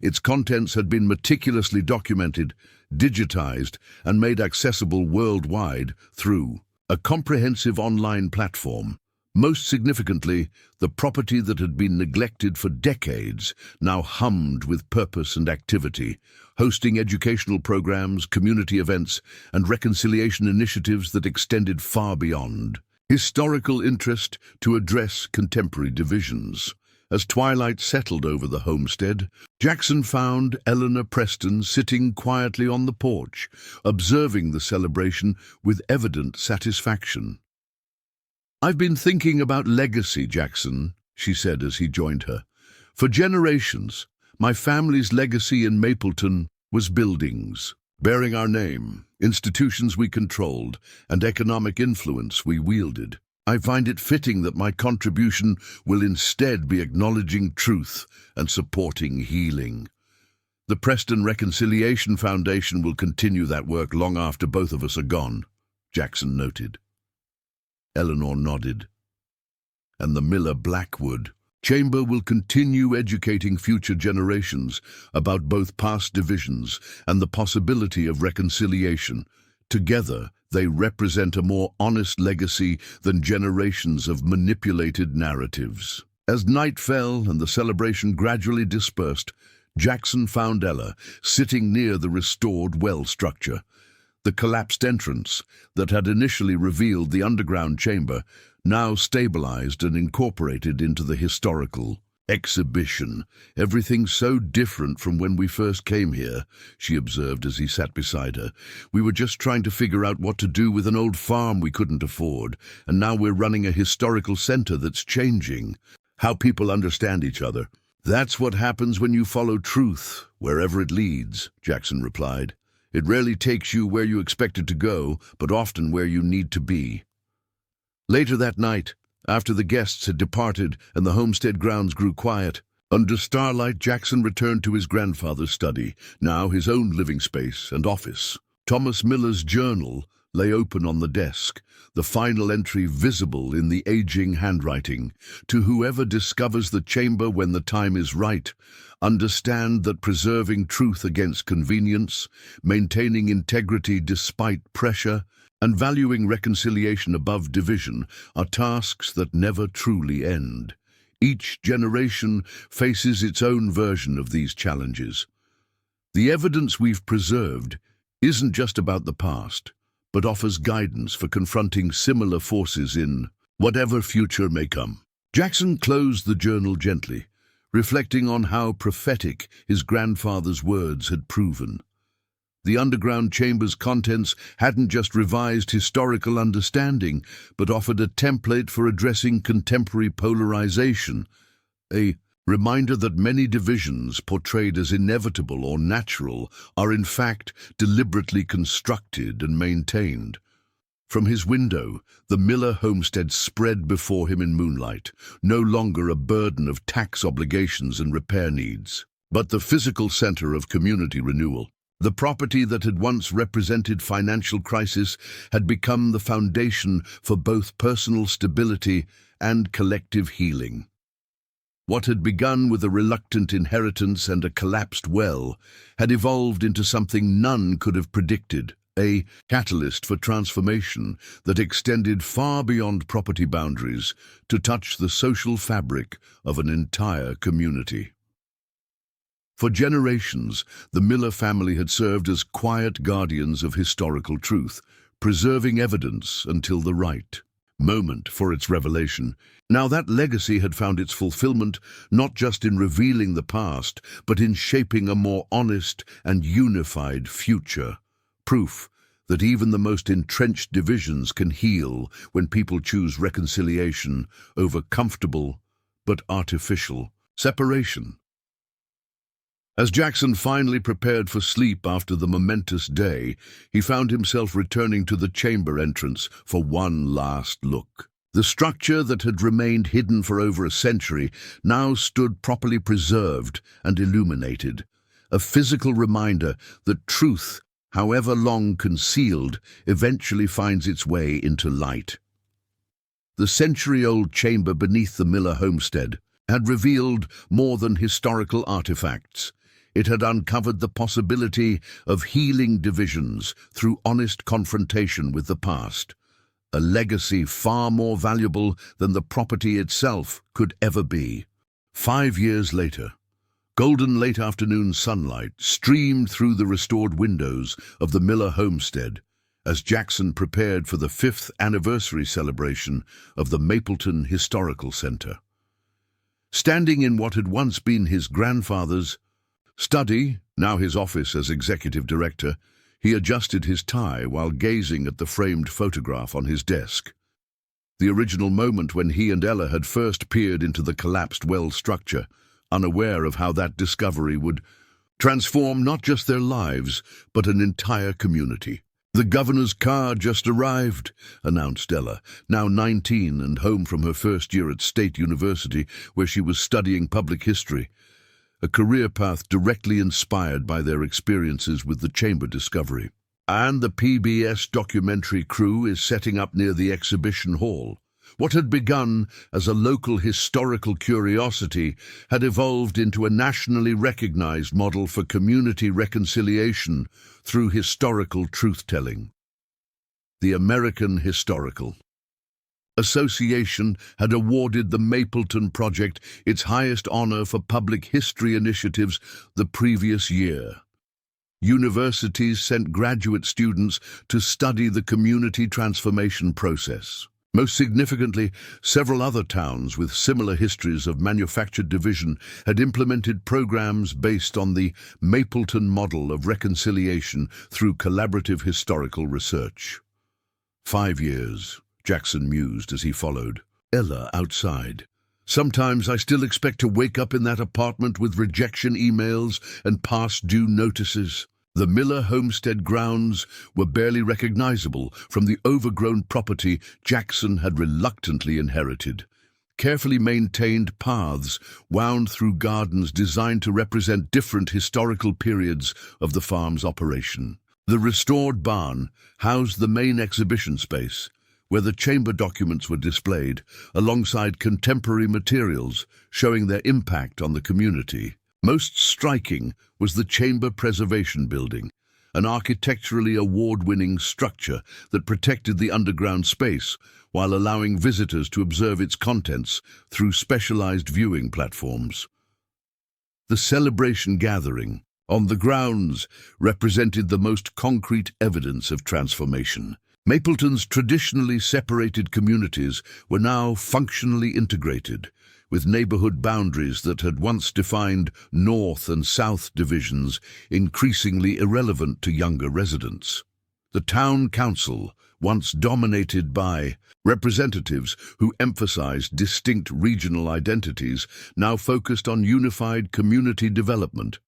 Its contents had been meticulously documented, digitized, and made accessible worldwide through a comprehensive online platform. Most significantly, the property that had been neglected for decades now hummed with purpose and activity, hosting educational programs, community events, and reconciliation initiatives that extended far beyond historical interest to address contemporary divisions. As twilight settled over the homestead, Jackson found Eleanor Preston sitting quietly on the porch, observing the celebration with evident satisfaction. "I've been thinking about legacy, Jackson," she said as he joined her. "For generations, my family's legacy in Mapleton was buildings, bearing our name, institutions we controlled, and economic influence we wielded. I find it fitting that my contribution will instead be acknowledging truth and supporting healing. The Preston Reconciliation Foundation will continue that work long after both of us are gone," Jackson noted. Eleanor nodded. "And the Miller Blackwood Chamber will continue educating future generations about both past divisions and the possibility of reconciliation. Together, they represent a more honest legacy than generations of manipulated narratives." As night fell and the celebration gradually dispersed, Jackson found Ella sitting near the restored well structure. The collapsed entrance that had initially revealed the underground chamber now stabilized and incorporated into the historical exhibition. "Everything so different from when we first came here," she observed as he sat beside her. "We were just trying to figure out what to do with an old farm we couldn't afford, and now we're running a historical center that's changing how people understand each other." "That's what happens when you follow truth, wherever it leads," Jackson replied. "It rarely takes you where you expect it to go, but often where you need to be." Later that night, after the guests had departed and the homestead grounds grew quiet, under starlight Jackson returned to his grandfather's study, now his own living space and office. Thomas Miller's journal lay open on the desk, the final entry visible in the aging handwriting. "To whoever discovers the chamber when the time is right, understand that preserving truth against convenience, maintaining integrity despite pressure, and valuing reconciliation above division are tasks that never truly end. Each generation faces its own version of these challenges. The evidence we've preserved isn't just about the past, but offers guidance for confronting similar forces in whatever future may come." Jackson closed the journal gently, reflecting on how prophetic his grandfather's words had proven. The underground chamber's contents hadn't just revised historical understanding, but offered a template for addressing contemporary polarization, a reminder that many divisions portrayed as inevitable or natural are in fact deliberately constructed and maintained. From his window, the Miller homestead spread before him in moonlight, no longer a burden of tax obligations and repair needs, but the physical center of community renewal. The property that had once represented financial crisis had become the foundation for both personal stability and collective healing. What had begun with a reluctant inheritance and a collapsed well had evolved into something none could have predicted, a catalyst for transformation that extended far beyond property boundaries to touch the social fabric of an entire community. For generations, the Miller family had served as quiet guardians of historical truth, preserving evidence until the right moment for its revelation. Now that legacy had found its fulfillment not just in revealing the past, but in shaping a more honest and unified future. Proof that even the most entrenched divisions can heal when people choose reconciliation over comfortable but artificial separation. As Jackson finally prepared for sleep after the momentous day, he found himself returning to the chamber entrance for one last look. The structure that had remained hidden for over a century now stood properly preserved and illuminated, a physical reminder that truth, however long concealed, eventually finds its way into light. The century-old chamber beneath the Miller homestead had revealed more than historical artifacts. It had uncovered the possibility of healing divisions through honest confrontation with the past, a legacy far more valuable than the property itself could ever be. 5 years later, golden late afternoon sunlight streamed through the restored windows of the Miller homestead as Jackson prepared for the 5th anniversary celebration of the Mapleton Historical Center. Standing in what had once been his grandfather's study, now his office as executive director, he adjusted his tie while gazing at the framed photograph on his desk. The original moment when he and Ella had first peered into the collapsed well structure, unaware of how that discovery would transform not just their lives, but an entire community. "The governor's car just arrived," announced Ella, now 19 and home from her first year at State University, where she was studying public history, a career path directly inspired by their experiences with the chamber discovery. "And the PBS documentary crew is setting up near the exhibition hall." What had begun as a local historical curiosity had evolved into a nationally recognized model for community reconciliation through historical truth-telling. The American Historical Association had awarded the Mapleton Project its highest honor for public history initiatives the previous year. Universities sent graduate students to study the community transformation process. Most significantly, several other towns with similar histories of manufactured division had implemented programs based on the Mapleton model of reconciliation through collaborative historical research. 5 years, Jackson mused as he followed Ella outside. "Sometimes I still expect to wake up in that apartment with rejection emails and past due notices." The Miller homestead grounds were barely recognizable from the overgrown property Jackson had reluctantly inherited. Carefully maintained paths wound through gardens designed to represent different historical periods of the farm's operation. The restored barn housed the main exhibition space, where the chamber documents were displayed, alongside contemporary materials showing their impact on the community. Most striking was the Chamber Preservation Building, an architecturally award-winning structure that protected the underground space while allowing visitors to observe its contents through specialized viewing platforms. The celebration gathering on the grounds represented the most concrete evidence of transformation. Mapleton's traditionally separated communities were now functionally integrated, with neighborhood boundaries that had once defined north and south divisions increasingly irrelevant to younger residents. The town council, once dominated by representatives who emphasized distinct regional identities, now focused on unified community development.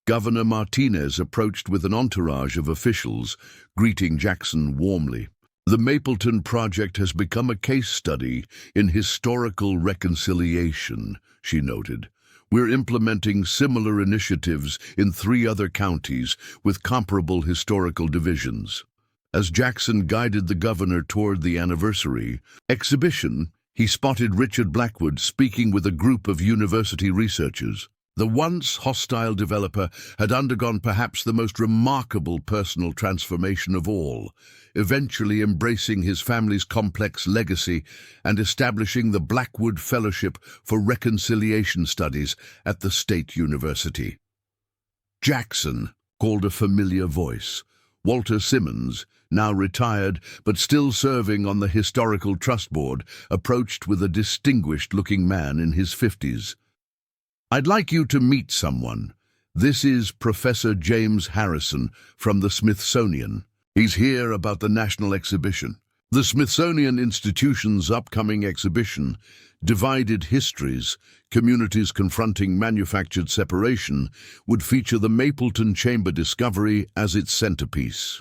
Governor Martinez approached with an entourage of officials, greeting Jackson warmly. "The Mapleton Project has become a case study in historical reconciliation," she noted. "We're implementing similar initiatives in 3 other counties with comparable historical divisions." As Jackson guided the governor toward the anniversary exhibition, he spotted Richard Blackwood speaking with a group of university researchers. The once hostile developer had undergone perhaps the most remarkable personal transformation of all, eventually embracing his family's complex legacy and establishing the Blackwood Fellowship for Reconciliation Studies at the State University. Jackson called a familiar voice. Walter Simmons, now retired but still serving on the Historical Trust Board, approached with a distinguished-looking man in his 50s. "I'd like you to meet someone. This is Professor James Harrison from the Smithsonian. He's here about the National Exhibition." The Smithsonian Institution's upcoming exhibition, Divided Histories, Communities Confronting Manufactured Separation, would feature the Mapleton Chamber discovery as its centerpiece.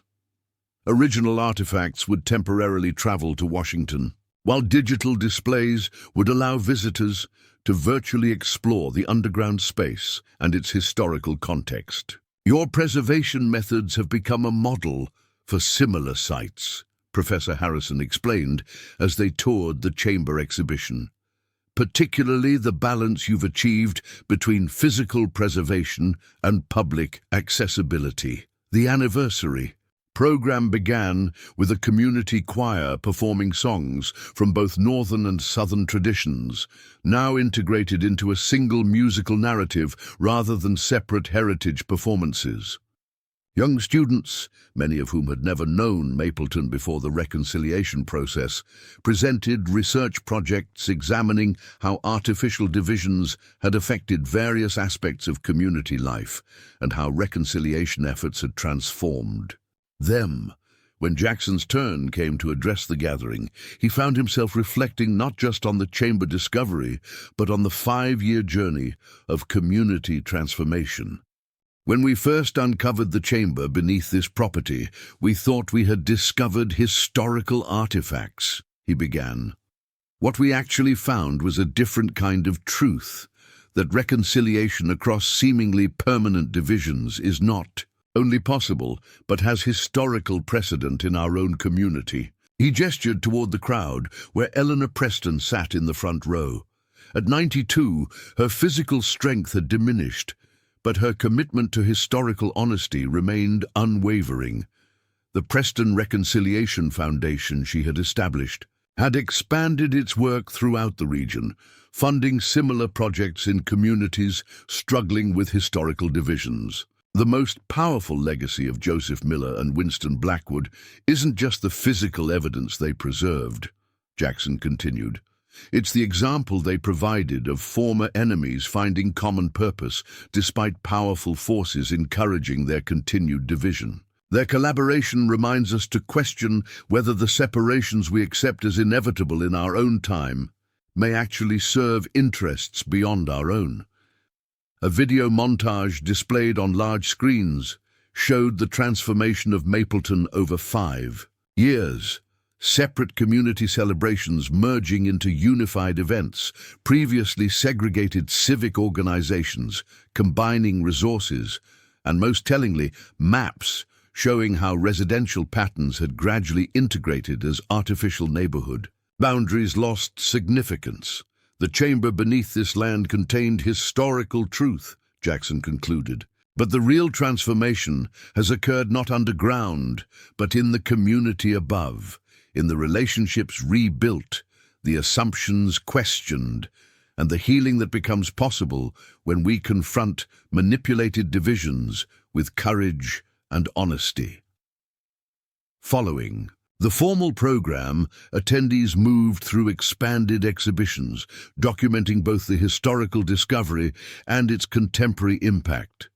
Original artifacts would temporarily travel to Washington, while digital displays would allow visitors to virtually explore the underground space and its historical context. "Your preservation methods have become a model for similar sites," Professor Harrison explained as they toured the chamber exhibition. particularly the balance you've achieved between physical preservation and public accessibility. The anniversary program began with a community choir performing songs from both northern and southern traditions, now integrated into a single musical narrative rather than separate heritage performances. Young students, many of whom had never known Mapleton before the reconciliation process, presented research projects examining how artificial divisions had affected various aspects of community life and how reconciliation efforts had transformed them. When Jackson's turn came to address the gathering, he found himself reflecting not just on the chamber discovery, but on the 5-year journey of community transformation. When we first uncovered the chamber beneath this property, we thought we had discovered historical artifacts, he began. What we actually found was a different kind of truth, that reconciliation across seemingly permanent divisions is not only possible, but has historical precedent in our own community. He gestured toward the crowd, where Eleanor Preston sat in the front row. At 92, her physical strength had diminished, but her commitment to historical honesty remained unwavering. The Preston Reconciliation Foundation she had established had expanded its work throughout the region, funding similar projects in communities struggling with historical divisions. The most powerful legacy of Joseph Miller and Winston Blackwood isn't just the physical evidence they preserved, Jackson continued. It's the example they provided of former enemies finding common purpose despite powerful forces encouraging their continued division. Their collaboration reminds us to question whether the separations we accept as inevitable in our own time may actually serve interests beyond our own. A video montage displayed on large screens showed the transformation of Mapleton over 5 years. Separate community celebrations merging into unified events, previously segregated civic organizations, combining resources, and most tellingly, maps showing how residential patterns had gradually integrated as artificial neighborhood boundaries lost significance. The chamber beneath this land contained historical truth, Jackson concluded. But the real transformation has occurred not underground, but in the community above, in the relationships rebuilt, the assumptions questioned, and the healing that becomes possible when we confront manipulated divisions with courage and honesty. Following the formal program, attendees moved through expanded exhibitions, documenting both the historical discovery and its contemporary impact.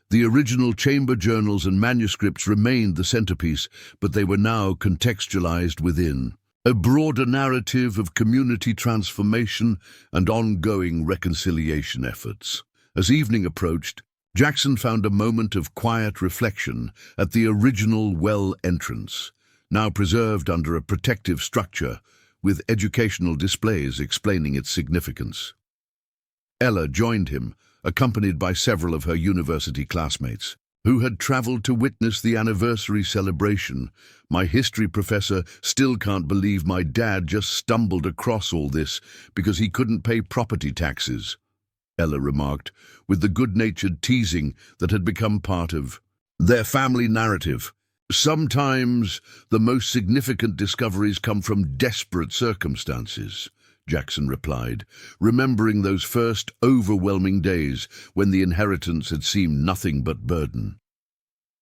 The original chamber journals and manuscripts remained the centerpiece, but they were now contextualized within a broader narrative of community transformation and ongoing reconciliation efforts. As evening approached, Jackson found a moment of quiet reflection at the original well entrance, now preserved under a protective structure, with educational displays explaining its significance. Ella joined him, accompanied by several of her university classmates, who had traveled to witness the anniversary celebration. My history professor still can't believe my dad just stumbled across all this because he couldn't pay property taxes, Ella remarked, with the good-natured teasing that had become part of their family narrative. Sometimes the most significant discoveries come from desperate circumstances, Jackson replied, remembering those first overwhelming days when the inheritance had seemed nothing but burden.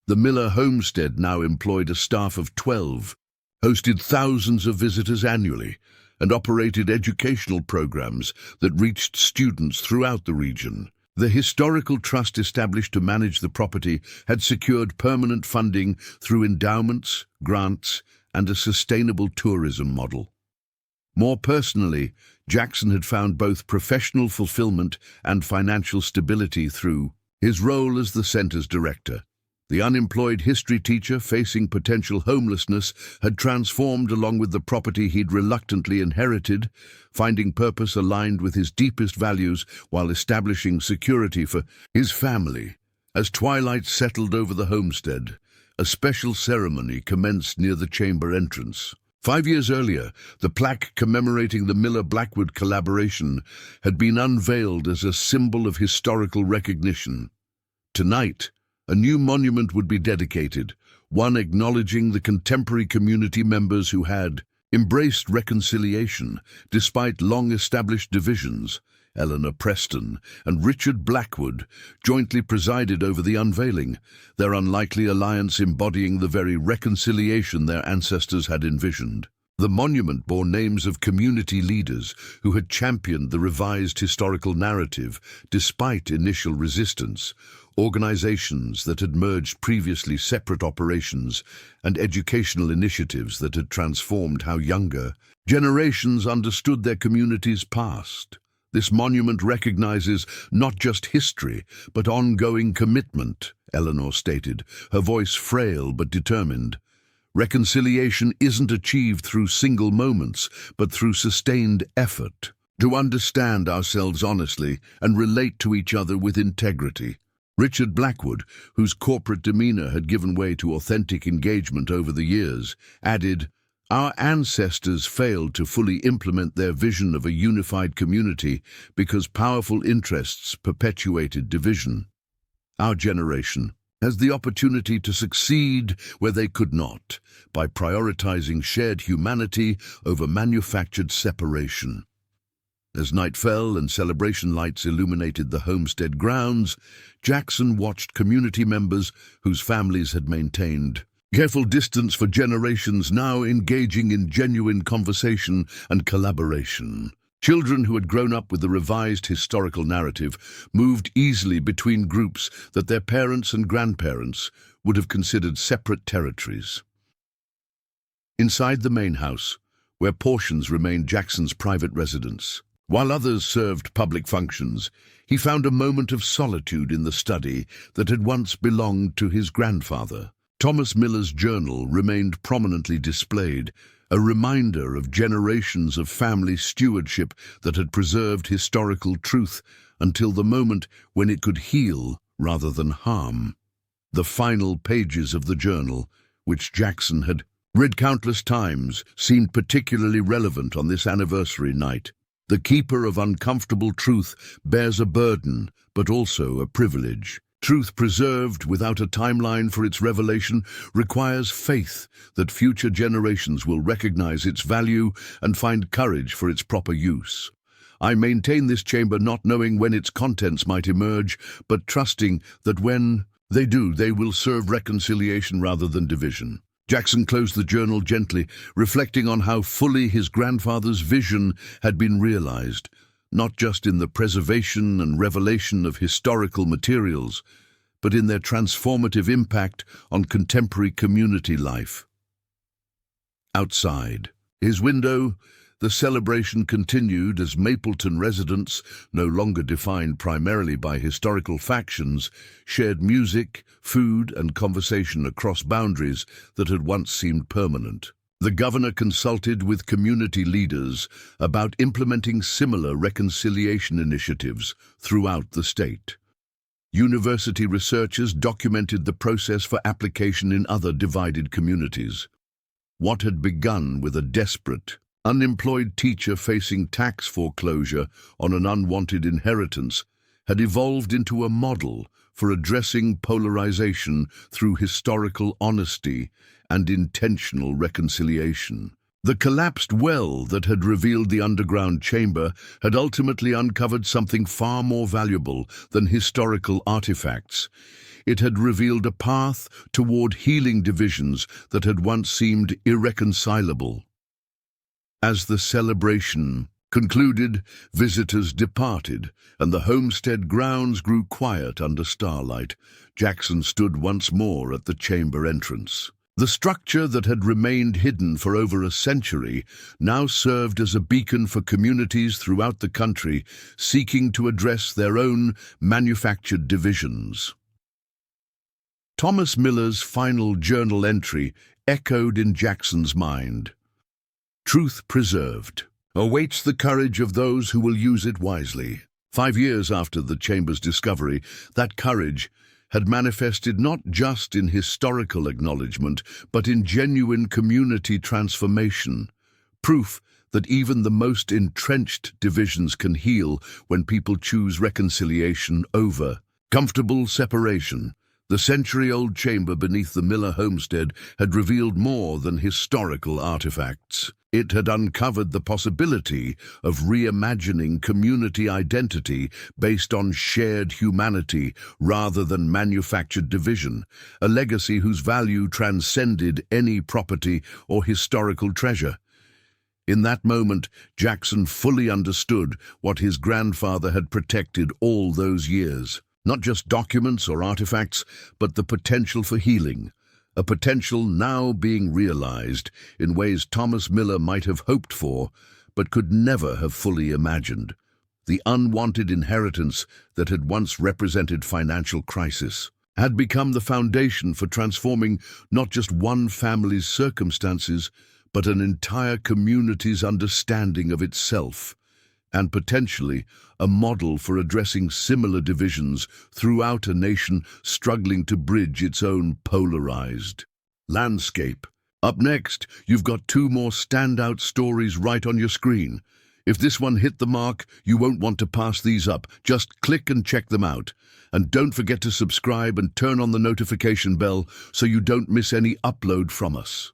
The Miller homestead now employed a staff of 12, hosted thousands of visitors annually, and operated educational programs that reached students throughout the region. The historical trust established to manage the property had secured permanent funding through endowments, grants, and a sustainable tourism model. More personally, Jackson had found both professional fulfillment and financial stability through his role as the center's director. The unemployed history teacher facing potential homelessness had transformed along with the property he'd reluctantly inherited, finding purpose aligned with his deepest values while establishing security for his family. As twilight settled over the homestead, a special ceremony commenced near the chamber entrance. 5 years earlier, the plaque commemorating the Miller-Blackwood collaboration had been unveiled as a symbol of historical recognition. Tonight, a new monument would be dedicated, one acknowledging the contemporary community members who had embraced reconciliation despite long-established divisions. Eleanor Preston and Richard Blackwood jointly presided over the unveiling, their unlikely alliance embodying the very reconciliation their ancestors had envisioned. The monument bore names of community leaders who had championed the revised historical narrative despite initial resistance, organizations that had merged previously separate operations, and educational initiatives that had transformed how younger generations understood their community's past. This monument recognizes not just history, but ongoing commitment, Eleanor stated, her voice frail but determined. Reconciliation isn't achieved through single moments, but through sustained effort. To understand ourselves honestly and relate to each other with integrity. Richard Blackwood, whose corporate demeanor had given way to authentic engagement over the years, added, "Our ancestors failed to fully implement their vision of a unified community because powerful interests perpetuated division. Our generation has the opportunity to succeed where they could not, by prioritizing shared humanity over manufactured separation." As night fell and celebration lights illuminated the homestead grounds, Jackson watched community members whose families had maintained careful distance for generations now engaging in genuine conversation and collaboration. Children who had grown up with the revised historical narrative moved easily between groups that their parents and grandparents would have considered separate territories. Inside the main house, where portions remained Jackson's private residence, while others served public functions, he found a moment of solitude in the study that had once belonged to his grandfather. Thomas Miller's journal remained prominently displayed, a reminder of generations of family stewardship that had preserved historical truth until the moment when it could heal rather than harm. The final pages of the journal, which Jackson had read countless times, seemed particularly relevant on this anniversary night. The keeper of uncomfortable truth bears a burden, but also a privilege. Truth preserved without a timeline for its revelation requires faith that future generations will recognize its value and find courage for its proper use. I maintain this chamber not knowing when its contents might emerge, but trusting that when they do, they will serve reconciliation rather than division. Jackson closed the journal gently, reflecting on how fully his grandfather's vision had been realized, not just in the preservation and revelation of historical materials, but in their transformative impact on contemporary community life. Outside his window, the celebration continued as Mapleton residents, no longer defined primarily by historical factions, shared music, food, and conversation across boundaries that had once seemed permanent. The governor consulted with community leaders about implementing similar reconciliation initiatives throughout the state. University researchers documented the process for application in other divided communities. What had begun with a desperate, unemployed teacher facing tax foreclosure on an unwanted inheritance had evolved into a model for addressing polarization through historical honesty and intentional reconciliation. The collapsed well that had revealed the underground chamber had ultimately uncovered something far more valuable than historical artifacts. It had revealed a path toward healing divisions that had once seemed irreconcilable. As the celebration concluded, visitors departed, and the homestead grounds grew quiet under starlight. Jackson stood once more at the chamber entrance. The structure that had remained hidden for over a century now served as a beacon for communities throughout the country seeking to address their own manufactured divisions. Thomas Miller's final journal entry echoed in Jackson's mind. Truth preserved awaits the courage of those who will use it wisely. 5 years after the chamber's discovery, that courage had manifested not just in historical acknowledgement, but in genuine community transformation. Proof that even the most entrenched divisions can heal when people choose reconciliation over comfortable separation. The century-old chamber beneath the Miller homestead had revealed more than historical artifacts. It had uncovered the possibility of reimagining community identity based on shared humanity rather than manufactured division, a legacy whose value transcended any property or historical treasure. In that moment, Jackson fully understood what his grandfather had protected all those years. Not just documents or artifacts, but the potential for healing. A potential now being realized in ways Thomas Miller might have hoped for, but could never have fully imagined. The unwanted inheritance that had once represented financial crisis had become the foundation for transforming not just one family's circumstances, but an entire community's understanding of itself, and potentially a model for addressing similar divisions throughout a nation struggling to bridge its own polarized landscape. Up next, you've got two more standout stories right on your screen. If this one hit the mark, you won't want to pass these up. Just click and check them out. And don't forget to subscribe and turn on the notification bell so you don't miss any upload from us.